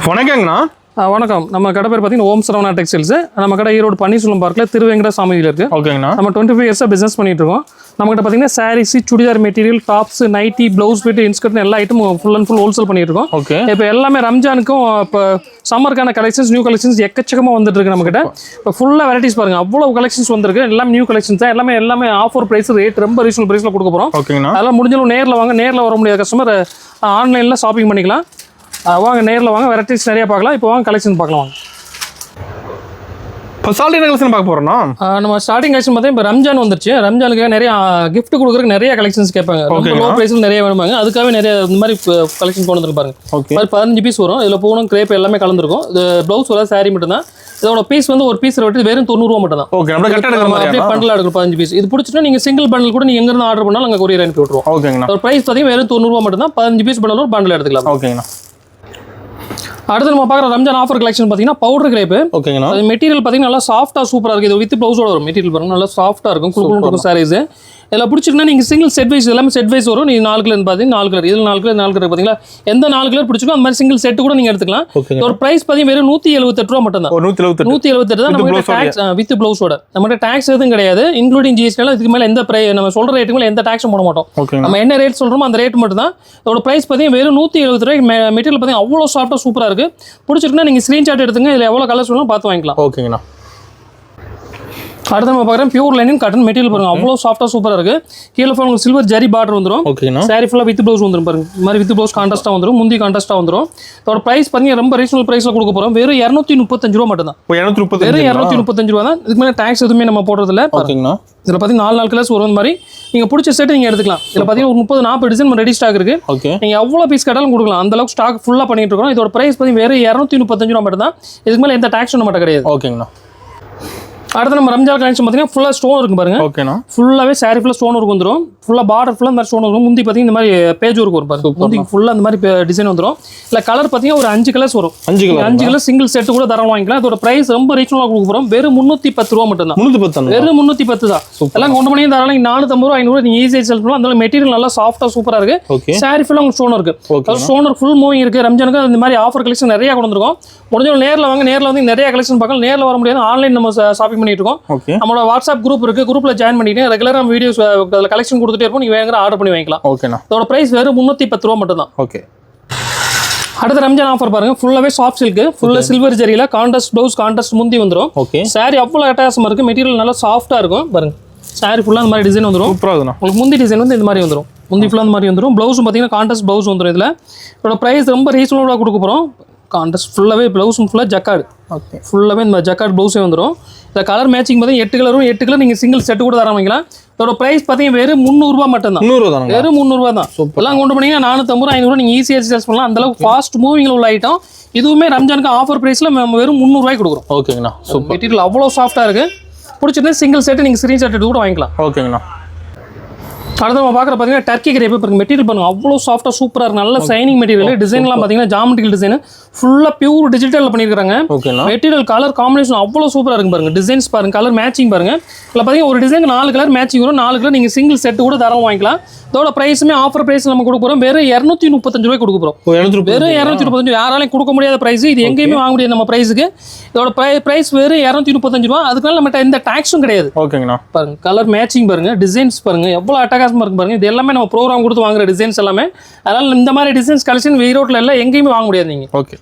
வணக்கங்கண்ணா. வணக்கம். நம்ம கடை பேர் பார்த்தீங்கன்னா ஓம் சரவணா டெக்ஸ்டைல்ஸ். நம்ம கடை ஈரோடு பன்னீர்செல்வம் பார்க்கில் திருவேங்கட சாமியில் இருக்குது. ஓகேங்கண்ணா. நம்ம 25 இயர்ஸாக பிஸ்னஸ் பண்ணிட்டு இருக்கோம். நம்மகிட்ட பார்த்தீங்கன்னா saris, churidar material, tops, nighty, blouse fit, inskirt எல்லா ஐட்டமும் ஃபுல் அண்ட் ஃபுல் ஹோல்சேல் பண்ணிட்டு இருக்கோம். ஓகே. இப்போ எல்லாமே ரம்ஜானுக்கும் இப்போ சம்மருக்கான கலெக்ஷன்ஸ், நியூ கலெக்ஷன்ஸ் எக்கச்சக்கமாக வந்துட்டு இருக்கு நம்மகிட்ட. இப்போ ஃபுல்லாக வெரைட்டிஸ் பாருங்க, அவ்வளோ கலெக்ஷன்ஸ் வந்திருக்கு. எல்லாமே நியூ கலெக்ஷன்ஸ் தான். எல்லாமே ஆஃபர் பிரைஸ், ரேட் ரொம்ப ரீசனபிள் பிரைஸ்ல கொடுக்க போகிறோம். ஓகேங்கண்ணா. அதெல்லாம் முடிஞ்சாலும் நேரில் வாங்க. நேரில் வர முடியாத கஸ்டமர் ஆன்லைனில் ஷாப்பிங் பண்ணிக்கலாம். வாங்க, நேரில் வாங்க. வெரைட்டிஸ் நிறைய பார்க்கலாம். இப்போ வாங்க கலெக்ஷன் பார்க்கலாம். வாங்க. இப்போ ஸ்டார்டிங் கலெக்ஷன் பார்க்க போகிறோம்னா நம்ம ஸ்டார்டிங் கலெக்ஷன் பார்த்தா இப்போ ரம்ஜான் வந்துருச்சு. ரம்ஜானுக்கு நிறைய கிஃப்ட் கொடுக்குறதுக்கு நிறைய கலெக்ஷன்ஸ் கேட்பாங்க. ரொம்ப லோ ப்ரைஸில் நிறைய வேணுமாங்க. அதுக்காகவே நிறைய இந்த மாதிரி கலெக்ஷன் கொண்டு வந்து பாருங்க. ஓகே. 15 பீஸ் வரும். இதில் பூனம், கிரேப் எல்லாமே கலந்துருக்கும். இது ப்ளவுஸ் வர சாரி மட்டும் தான். இதோட பீஸ் வந்து ஒரு பீஸ் வெட்டி வெறும் 90 ரூபா மட்டும் தான். ஓகே. நம்ம அப்படியே பண்டில் எடுக்கும் 15 பீஸ். இது பிடிச்சிட்டா நீங்கள் சிங்கிள் பண்டில் கூட நீங்கள் எங்கேருந்து ஆர்டர் பண்ணாலும் நாங்கள் கொரியர் அனுப்பி விட்டுருவோம். ஓகேங்கண்ணா. ஒரு ப்ரைஸ் பார்த்தீங்கன்னா வெறும் 90 ரூபா மட்டும் தான். 15 பீஸ் பண்ணாலும் ஒரு பண்டில் எடுத்துக்கலாம். ஓகேங்கண்ணா. அடுத்து நம்ம பார்க்குற ரம்ஜான் ஆஃபர் கலெக்ஷன் பார்த்தீங்கன்னா பவுடர் கிரேப். ஓகேங்கண்ணா. அது மெட்டீரியல் பார்த்தீங்கன்னா நல்லா சாஃப்டாக சூப்பராக இருக்குது. இது வித் ப்ளவுஸோட வரும். மெட்டீரியல் பாருங்க, நல்லா சாஃப்டாக இருக்கும். குழுக்கும் சாரீஸ் இதில் பிடிச்சிருக்குன்னா நீங்கள் சிங்கிள் செட் வைஸ், எல்லாமே செட் வைஸ் வரும். நீங்கள் 4 கலர் பார்த்தீங்கன்னா 4 கலர், இதில் 4 கலர் பார்த்தீங்களா, எந்த 4 கலர் பிடிச்சிருக்கோ அந்த மாதிரி சிங்கிள் செட்டு கூட நீங்கள் எடுத்துக்கலாம். ஒரு ப்ரைஸ் பார்த்தீங்கன்னா வெறும் 178 ரூபா மட்டும் தான். 178 தான். நம்ம டேக்ஸ் வித் ப்ளவுஸோட. நம்ம டேக்ஸ் எதுவும் கிடையாது, இன்க்ளூடிங் ஜிஎஸ்டி. இதுக்கு மேலே எந்த நம்ம சொல்கிற ரேட்டுக்கு மேலே எந்த டேக்ஸும் போட மாட்டோம். நம்ம என்ன ரேட் சொல்கிறோமோ அந்த ரேட் மட்டும் தான். இதோட ப்ரைஸ் பார்த்தீங்கன்னா வெறும் 170 ரூபாய்க்கு. மெட்டீரியல் பார்த்தீங்கன்னா அவ்வளோ சாஃப்டாக சூப்பராக இருக்குது. பிடிச்சிருக்குன்னா நீங்கள் ஸ்க்ரீன்ஷாட் எடுத்துங்க. இதில் எவ்வளோ கலர்ஸ் வேணும் பார்த்து வாங்கிக்கலாம். ஓகேங்கண்ணா. அடுத்து நம்ம பார்க்குறோம் பியூர் லைனின் காட்டன் மெட்டீரியல் பாருங்க, அவ்வளோ சாஃப்டாக சூப்பராக இருக்குது. கீழே உங்களுக்கு சில்வர் ஜரி பார்டர் வந்துடும். ஓகேங்கண்ணா. சாரி ஃபுல்லாக வித் ப்ளவுஸ் வந்துடும் பாருங்க. இந்த மாதிரி வித் ப்ளவுஸ் கான்ட்ராஸ்ட்டாக வந்துடும், முந்தி கான்ட்ராஸ்ட்டாக வந்துடும். இதோட ப்ரைஸ் பார்த்தீங்கன்னா ரொம்ப ரீசனபிள் ப்ரைஸில் கொடுக்க போகிறோம். வெறும் 235 ரூபா மட்டும் தான். வெறும் 235 ரூபா தான். இதுக்கு மேலே டேக்ஸ் எதுவுமே நம்ம போடுறதில்ல. ஓகேங்கண்ணா. இதில் பார்த்தீங்கன்னா 4 கலர்ஸ் வரும். மாதிரி நீங்கள் பிடிச்ச செட்டு நீங்கள் எடுத்துக்கலாம். இதில் பார்த்தீங்கன்னா ஒரு 30-40 டிசைன் ரெடி ஸ்டாக் இருக்குது. ஓகே. நீங்கள் எவ்வளோ பீஸ் கேட்டாலும் கொடுக்கலாம். அந்த அளவுக்கு ஸ்டாக் ஃபுல்லாக பண்ணிட்டு இருக்கோம். இதோட ப்ரைஸ் பார்த்தீங்கன்னா வெறும் 235 ரூபா மட்டும் தான். இதுக்கு மேலே எந்த டேக்ஸும் நம்மகிட்ட கிடையாது. ஓகேங்கண்ணா. அடுத்து நம்ம ரம்ஜான் கலெக்ஷன் பார்த்தீங்கன்னா ஃபுல்லாக ஸ்டோன் இருக்கும் பாருங்க. ஓகேண்ணா. ஃபுல்லாகவே சாரி ஃபுல்லாக ஸ்டோன் ஒர்க் வந்துடும். ஃபுல்லாக பார்டர் ஃபுல்லாக இந்த மாதிரி ஸ்டோன் இருக்கும். முந்தி பார்த்தீங்கன்னா இந்த மாதிரி பேஜ் ஒர்க் வரும் பாருங்க. முந்தி ஃபுல்லாக இந்த மாதிரி டிசைன் வந்துடும். இல்லை கலர் பார்த்தீங்கன்னா ஒரு 5 கலர்ஸ் வரும். 5 கலர் சிங்கிள் செட்டு கூட தரம் வாங்கிக்கலாம். இதோட ப்ரைஸ் ரொம்ப ரீசனபிளாக கொடுக்க போகிறோம். வெறும் 310 ரூபா மட்டும் தான். 310. வெறும் 310 தான். எல்லாம் கொண்டு பண்ணி தாராளம் 450 ரூபா 500 நீங்கள் ஈஸியாக செல் பண்ணலாம். அந்த மெட்டீரியல் நல்லா சாஃப்டாக சூப்பராக இருக்குது. சாரி ஃபுல்லாக உங்களுக்கு ஸ்டோன் இருக்குது. ஸ்டோன் ஒர்க் ஃபுல் மூவிங் இருக்குது. ரம்ஜானுக்கு இந்த மாதிரி ஆஃபர் கலெக்ஷன் நிறையா கொண்டு வந்துருக்கோம். முடிஞ்சவங்க நேரில் வாங்க. நேரில் வந்து நிறைய கலெக்ஷன் பார்க்கலாம். நேரில் வர முடியாது, ஆன்லைன் நம்ம ஷாப்பிங் பண்ணிட்டு இருக்கோம். நம்மளோட வாட்ஸ்அப் குரூப் இருக்கு. குரூப்ல ஜாயின் பண்ணிட்டு ரெகுலரா நம்ம வீடியோஸ் அதுல கலெக்ஷன் கொடுத்துட்டே இருப்போம். நீங்க வேணுங்கிற ஆர்டர் பண்ணி வாங்கிக்கலாம். ஓகேண்ணா. இதோட பிரைஸ் வெறும் 310 ரூபா மட்டும் தான். ஓகே. அடுத்த ரம்ஜான் ஆஃபர் பாருங்க, ஃபுல்லாவே சாஃப்ட் சில்க், ஃபுல்லா சில்வர் ஜரியில கான்ட்ராஸ்ட் ப்ளவுஸ், கான்ட்ராஸ்ட் முந்தி வந்துரும். ஓகே. சாரி அவ்வளவு அட்டகாசமா இருக்கு. மெட்டீரியல் நல்லா சாஃப்டா இருக்கும் பாருங்க. சாரி ஃபுல்லா இந்த மாதிரி டிசைன் வந்துரும். சூப்பரா இருக்குண்ணா. உங்களுக்கு முந்தி டிசைன் வந்து இந்த மாதிரி வந்துரும். முந்தி ஃபுல்லா இந்த மாதிரி வந்துரும். ப்ளவுஸும் பாத்தீங்கன்னா கான்ட்ராஸ்ட் ப்ளவுஸ் வந்துரும். இதுல இதோட பிரைஸ் ரொம்ப ரீசனபிளா கொடுக்க போறோம். கான்ட்ராஸ்ட் ஃபுல்லாவே ப்ளவுஸும் ஃபுல்லா ஜக்கார்டு. ஓகே. ஃபுல்லாவே இந்த ஜக்கார்டு ப்ளவுஸே வந்துரும். இந்த கலர் மேட்சிங் பார்த்தீங்கன்னா 8 கலரும் 8 கலர் நீங்கள் சிங்கிள் செட்டு கூட தர வாங்கிக்கலாம். இதோட ப்ரைஸ் பார்த்தீங்கன்னா வெறும் 300 ரூபா மட்டும் தான். 300 தான். வெறும் 300 ரூபா தான். எல்லாம் கொண்டு போனீங்கன்னா 450 500 நீங்கள் ஈஸியாக சேல்ஸ் பண்ணலாம். அந்த அளவுக்கு ஃபாஸ்ட் மூவிங்கில் உள்ள ஐட்டம். இதுவுமே ரம்ஜானுக்கு ஆஃபர் ப்ரைஸில் நம்ம வெறும் 300 ரூபாய்க்கு கொடுக்குறோம். ஓகேங்கண்ணா. மெட்டீரியல் அவ்வளோ சாஃப்டாக இருக்குது. பிடிச்சிருந்தா சிங்கிள் செட்டு நீங்கள் ஸ்க்ரீன்ஷாட் எடுத்து கூட வாங்கிக்கலாம். ஓகேங்கண்ணா. அடுத்து நம்ம பார்க்குற பார்த்தீங்கன்னா டர்க்கி கிரேப் பாருங்க. மெட்டீரியல் பாருங்க, அவ்வளோ சாஃப்டாக சூப்பராக இருக்குது. நல்ல சைனிங் மெட்டீரியல். டிசைன்லாம் பார்த்தீங்கன்னா ஜாமெட்ரிக்கல் டிசைன் ஃபுல்லாக பியூர் டிஜிட்டலில் பண்ணியிருக்காங்க. மெட்டீரியல் கலர் காம்பினேஷன் அவ்வளோ சூப்பராக இருக்கு பாருங்க. டிசைன்ஸ் பாருங்க, கலர் மேட்சிங் பாருங்க. இதில் பார்த்தீங்கன்னா ஒரு டிசைன் 4 கலர் மேட்சிங் வரும். 4 கலர் நீங்கள் சிங்கிள் செட்டு கூட தரம் வாங்கிக்கலாம். இதோட ப்ரைஸுமே ஆஃபர் ப்ரைஸ் நம்ம கொடுக்க போகிறோம். வெறும் 235 ரூபாய் கொடுக்க போகிறோம். வெறும் 235. யாராலையும் கொடுக்க முடியாத ப்ரைஸ். இது எங்கேயுமே வாங்க முடியாது நம்ம ப்ரைஸுக்கு. இதோட ப்ரைஸ் வெறும் 235 ரூபா. அதுக்குனால நம்மகிட்ட எந்த டேக்ஸும் கிடையாது. ஓகேங்கண்ணா. பாருங்க கலர் மேட்சிங் பாருங்க, டிசைன்ஸ் பாருங்க, எவ்வளோ அட்டகாசமாக இருக்கு பாருங்க. இது எல்லாமே நம்ம ப்ரோக்ராம் கொடுத்து வாங்குற டிசைன்ஸ் எல்லாமே. அதனால இந்த மாதிரி டிசைன்ஸ் கலெக்ஷன் ஈரோட்டில் எல்லாம் எங்கேயுமே வாங்க முடியாது நீங்கள். ஓகே.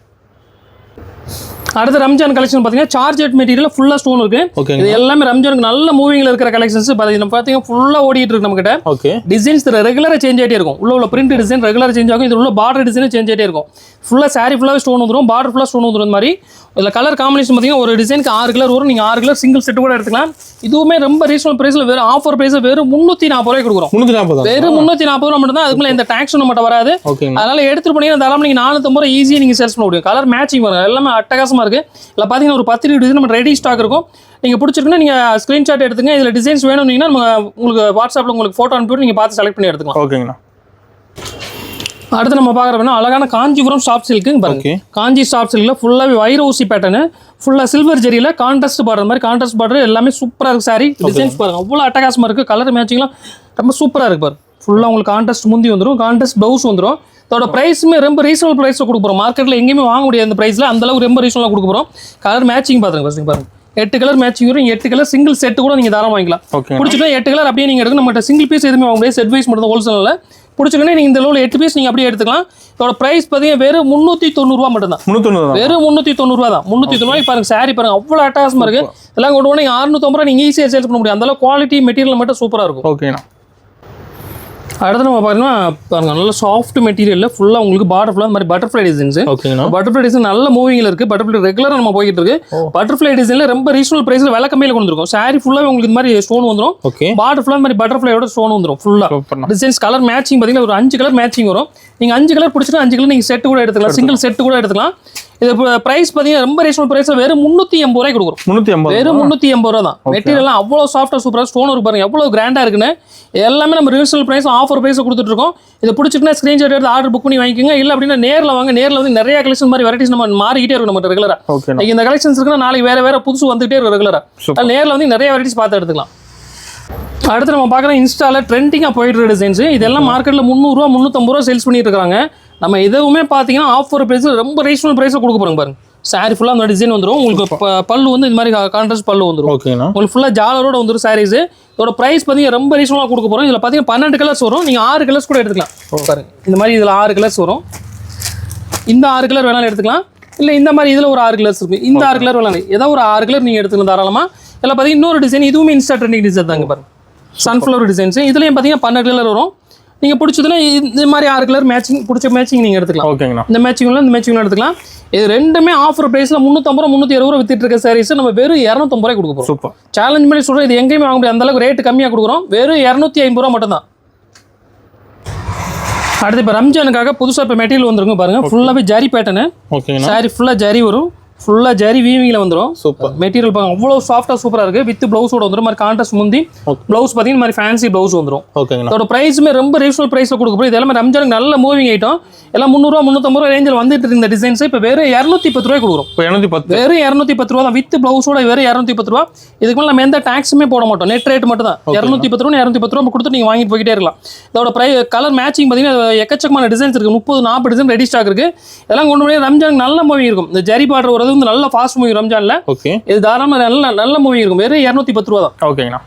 அடுத்த ரம்ஜான் கலெக்ஷன் பார்த்தீங்கன்னா சார்ஜெட் மெட்டீரியல் ஃபுல்லாக ஸ்டோன் இருக்கு. இது எல்லாமே ரம்ஜானுக்கு நல்ல மூவிங்ல இருக்கிற கலெக்ஷன்ஸ். பார்த்தீங்கன்னா ஃபுல்லாக ஓடிட்டு இருக்கு நம்ம கிட்ட. ஓகே. டிசைன்ஸ் ரெகுலராக சேஞ்ச் ஆகிட்டே இருக்கும். உள்ள பிரிண்ட் டிசைன் ரெகுலராக சேஞ்ச் ஆகும். இது உள்ள பார்டர் டிசைன் சேஞ்ச் ஆகிட்டே இருக்கும். ஃபுல்லாக சாரி ஃபுல்லாக ஸ்டோன் வந்துடும், பார்டர் ஃபுல்லாக ஸ்டோன் வந்துடும். இந்த மாதிரி இதில் கலர் காம்பினேஷன் பார்த்தீங்கன்னா ஒரு டிசைனுக்கு 6 கலர் வரும். நீங்கள் 6 கலர் சிங்கிள் செட்டு கூட எடுத்துக்கலாம். இதுவுமே ரொம்ப ரீசனபிள் பிரைஸில் வெறும் ஆஃபர் பிரைஸ் வெறும் 340 ரூபாய் கொடுக்குறோம். 340. வெறும் 340 ரூபா மட்டும் தான். அதுக்கு மேலே எந்த டேக்ஸும் நம்மகிட்ட வராது. அதனால எடுத்துட்டு போனீங்கன்னா தாராளமாக நீங்கள் 450 ரூபாய் ஈஸியாக நீங்கள் சேல்ஸ் பண்ண முடியும். கலர் மேட்சிங் வரும், எல்லாமே அட்டகாசமாக இருக்கு. இல்லை பார்த்தீங்கன்னா ஒரு 10 டிசைன் நம்ம ரெடி ஸ்டாக் இருக்கும். நீங்கள் பிடிச்சிருக்குன்னா நீங்கள் ஸ்க்ரீன்ஷாட் எடுத்துங்க. இதில் டிசைன்ஸ் வேணும்னீங்கன்னா நம்ம உங்களுக்கு வாட்ஸ்அப்பில் உங்களுக்கு ஃபோட்டோ அனுப்பிவிட்டு நீங்கள் பார்த்து செலக்ட் பண்ணி எடுத்துக்கலாம். ஓகேங்கண்ணா. அடுத்து நம்ம பார்க்குறோம்னா அழகான காஞ்சிபுரம் சாஃப்ட் சில்க்கு பாருங்க. காஞ்சி சாஃப்ட் சில்கில் ஃபுல்லாகவே வைர ஊசி பேட்டர்னு, ஃபுல்லாக சில்வர் ஜெரியில் கான்ட்ராஸ்ட் பார்டர் மாதிரி. கான்ட்ராஸ்ட் பார்டர் எல்லாமே சூப்பராக இருக்குது. சாரி டிசைன்ஸ் பாருங்க, அவ்வளோ அட்டகாசமாக இருக்குது. கலர் மேட்சிங்லாம் ரொம்ப சூப்பராக இருக்குது பாருங்க. ஃபுல்லாக உங்களுக்கு கான்ட்ராஸ்ட் முந்தி வந்துடும், கான்ட்ராஸ்ட் ப்ளவுஸ் வந்துடும். இதோட ப்ரைஸுமே ரொம்ப ரீசனபிள் ப்ரைஸில் கொடுக்க போகிறோம். மார்க்கெட்டில் எங்கேயுமே வாங்க முடியாது அந்த ப்ரைஸில், அந்தளவுக்கு ரொம்ப ரீசனலாக கொடுக்க போகிறோம். கலர் மேட்சிங் பார்த்துங்க ஃபஸ்ட்டு பாருங்க, 8 கலர் மேட்சிங் வரும். 8 கலர் சிங்கிள் செட்டு கூட நீங்கள் தாராளமாக வாங்கிக்கலாம். பிடிச்சிட்டா 8 கலர் அப்படியே நீங்கள் எடுக்கணும். நம்மகிட்ட சிங்கிள் பீஸ் எதுவுமே வாங்க முடியாது, செட் வைஸ் மட்டும் ஹோல்சேலில். பிடிச்சிக்கனே நீங்கள் இந்த லெவலில் 8 பீஸ் நீங்கள் அப்படியே எடுத்துக்கலாம். இதோட ப்ரைஸ் பார்த்தீங்கன்னா வெறும் 390 ரூபா மட்டும் தான். வெறும் 390 ரூபா தான். 390 பாருங்க. சாரி பாருங்க அவ்வளோ அட்டாசமாக இருக்குது. இதெல்லாம் கொண்டு போனால் 650 ரூபா நீங்கள் ஈஸியாக சேல்ஸ் பண்ண முடியும். அந்தளவு குவாலிட்டி மெட்டீரியல் மட்டும் சூப்பராக இருக்கும். ஓகேண்ணா. அடுத்து நம்ம பார்த்தீங்கன்னா பாருங்க நல்ல சாஃப்ட் மெட்டீரியல் ஃபுல்லாக உங்களுக்கு பார்டர் ஃபுல்லாக இந்த மாதிரி பட்டர்ஃப்ளை டிசைன்ஸ். பட்டர்ஃப்ளை டிசைன் நல்ல மூவிங்கில் இருக்குது. பட்டர்ஃப்ளை ரெகுலராக நம்ம போயிட்டு இருக்கு. பட்டர்ஃப்ளை டிசைனில் ரொம்ப ரீசனபிள் ப்ரைஸில் விலை கம்மியில் கொண்டு வந்துருக்கும். சாரி ஃபுல்லாக உங்களுக்கு இந்த மாதிரி ஸ்டோன் வந்துடும். பார்டர் ஃபுல்லாக இந்த மாதிரி பட்டர்ஃப்ளையோட ஸ்டோன் வந்துடும். ஃபுல்லாக டிசைன்ஸ் கலர் மேட்சிங் பார்த்தீங்கன்னா ஒரு 5 கலர் மேட்சிங் வரும். நீங்கள் 5 கலர் பிடிச்சிட்டு 5 கலர் நீங்கள் செட்டு கூட எடுத்துக்கலாம், சிங்கிள் செட்டு கூட எடுத்துக்கலாம். இது பிரைஸ் பார்த்தீங்கன்னா ரொம்ப ரீசனபிள் ப்ரைஸில் வெறும் 380 ரூபாய் கொடுக்குறோம். வெறும் 380 ரூபா தான். மெட்டீரியல்லாம் அவ்வளோ சாஃப்டாக சூப்பராக ஸ்டோன் இருக்கு பாருங்க, எவ்வளோ கிராண்டாக இருக்குன்னு. எல்லாமே நம்ம ரீசனபிள் ப்ரைஸ் ஆஃபர் ப்ரைஸில் கொடுத்துட்ருக்கோம். இதை பிடிச்சிட்டுனா ஸ்க்ரீன்ஷாட் எடுத்து ஆர்டர் புக் பண்ணி வாங்கிக்கோங்க. இல்லை அப்படின்னா நேரில் வாங்க. நேரில் வந்து நிறைய கலெக்ஷன் மாதிரி வெரைட்டிஸ் நம்ம மாறிக்கிட்டே இருக்கும் நம்ம ரெகுலராக. இந்த கலெக்ஷன்ஸ் இருக்குன்னா நாளைக்கு வேறு புதுசு வந்துகிட்டே இருக்கும் ரெகுலராக. நேரில் வந்து நிறைய வெரைட்டிஸ் பார்த்து எடுத்துக்கலாம். அடுத்து நம்ம பார்க்குற இன்ஸ்டாவில் ட்ரெண்டிங்காக போயிட்டு இருக்க டிசைன்ஸ். இதெல்லாம் மார்க்கெட்டில் 300 ரூபா 350 ரூபா சேல்ஸ் பண்ணிட்டு இருக்காங்க. நம்ம எதுவுமே பார்த்தீங்கன்னா ஆஃபர் ப்ரைஸில் ரொம்ப ரீசனபிள் ப்ரைஸில் கொடுக்க போகிறோம் பாருங்க. சாரி ஃபுல்லாக அந்த டிசைன் வந்துடும். உங்களுக்கு பல்லு வந்து இந்த மாதிரி கான்ட்ராஸ்ட் பல்லு வந்துடும். உங்களுக்கு ஃபுல்லாக ஜாலரோட வந்துடும் சாரீஸ். இதோட ப்ரைஸ் பார்த்தீங்கன்னா ரொம்ப ரீசனபிளாக கொடுக்க போகிறோம். இதில் பார்த்தீங்கன்னா 12 கலர்ஸ் வரும். நீங்கள் 6 கலர்ஸ் கூட எடுத்துக்கலாம் பாருங்க. இந்த மாதிரி இதில் 6 கலர்ஸ் வரும். இந்த 6 கலர் வேணாலும் எடுத்துக்கலாம். இல்லை இந்த மாதிரி இதில் ஒரு 6 கலர்ஸ் இருக்குது. இந்த 6 கலர் வேணாலும் ஏதோ ஒரு 6 கலர் நீங்கள் எடுத்துக்கலாம் தாராளமாக. இதில் பார்த்தீங்கன்னா இன்னொரு டிசைன், இதுவுமே இன்ஸ்டா ட்ரெண்டிங் டிசைன் தாங்க பாருங்க. Sunflower designs. இதுலேயும் பார்த்தீங்கன்னா 12 கலர் வரும். நீங்கள் பிடிச்சதுன்னா இந்த மாதிரி 6 கலர் மேட்சிங் பிடிச்ச மேட்சிங் நீங்கள் எடுத்துக்கலாம். ஓகேங்களா. இந்த மேட்சிங்ல இந்த மேட்சிங்ல எடுத்துக்கலாம். இது ரெண்டுமே ஆஃபர் ப்ரைஸில் 350 ரூபா 360 ரூபா வித்துட்டு இருக்க சாரீஸ் நம்ம வெறும் 250 ரூபாய் கொடுக்க போகிறோம். சூப்பர். சேலஞ்ச் பண்ணி சொல்கிறேன், இது எங்கேயுமே வாங்க முடியாது, அந்தளவுக்கு ரேட்டு கம்மியாக கொடுக்குறோம். வெறும் 250 ரூபா மட்டும் தான். அடுத்து இப்போ ரம்ஜானுக்காக புதுசாக இப்போ மெட்டீரியல் வந்துருங்க பாருங்க. ஃபுல்லாகவே ஜரி பேட்டர்னு. ஓகேங்க. சாரி ஃபுல்லாக ஜரி வரும். ஃபுல்லாக ஜரி வீவிங்கில் வந்துடும். சூப்பர். மெட்டீரியல் பாருங்க அவ்வளோ சாஃப்டாக சூப்பராக இருக்குது. வித் ப்ளவுஸோட வந்துடும். மாதிரி கான்ட்ராஸ்ட் முந்தி ப்ளவுஸ் பார்த்தீங்கன்னா மாதிரி ஃபேன்சி ப்ளவுஸ் வந்துடும். ஓகேங்க. அதோட ப்ரைஸுமே ரொம்ப ரீசனபிள் ப்ரைஸில் கொடுக்க போகிறோம். இது எல்லாமே ரம்ஜானுக்கு நல்ல மூவிங் ஐட்டம். எல்லாம் 300 ரூபா 350 ரூபா ரேஞ்சில் வந்துட்டு இருந்த டிசைன்ஸ் இப்போ வெறும் 210 ரூபாய் கொடுக்குறோம். வெறும் 210 ரூபா தான். வித் ப்ளவுஸோட வெறும் 210 ரூபா. இதுக்கு மேலே நம்ம எந்த டாக்ஸுமே போட மாட்டோம். நெட் ரேட் மட்டும் தான். 210 ரூபா 210 ரூபா கொடுத்து நீங்கள் வாங்கிட்டு போய்கிட்டே இருக்கலாம். இதோட கலர் மேட்சிங் பார்த்தீங்கன்னா எக்கச்சக்கமான டிசைன்ஸ் இருக்குது. 30-40 டிசைன் ரெடி ஸ்டாக் இருக்குது. இதெல்லாம் கொண்டு போய் ரம்ஜானுக்கு நல்ல மூவிங் இருக்கும். இந்த ஜரி பார்டர் வரது வந்து நல்ல ஃபாஸ்ட் மூவி ரம்ஜான்ல. ஓகே. இது தாராளமாக நல்ல மூவி இருக்கும். வெறும் 210 ரூபா தான். ஓகேங்கண்ணா.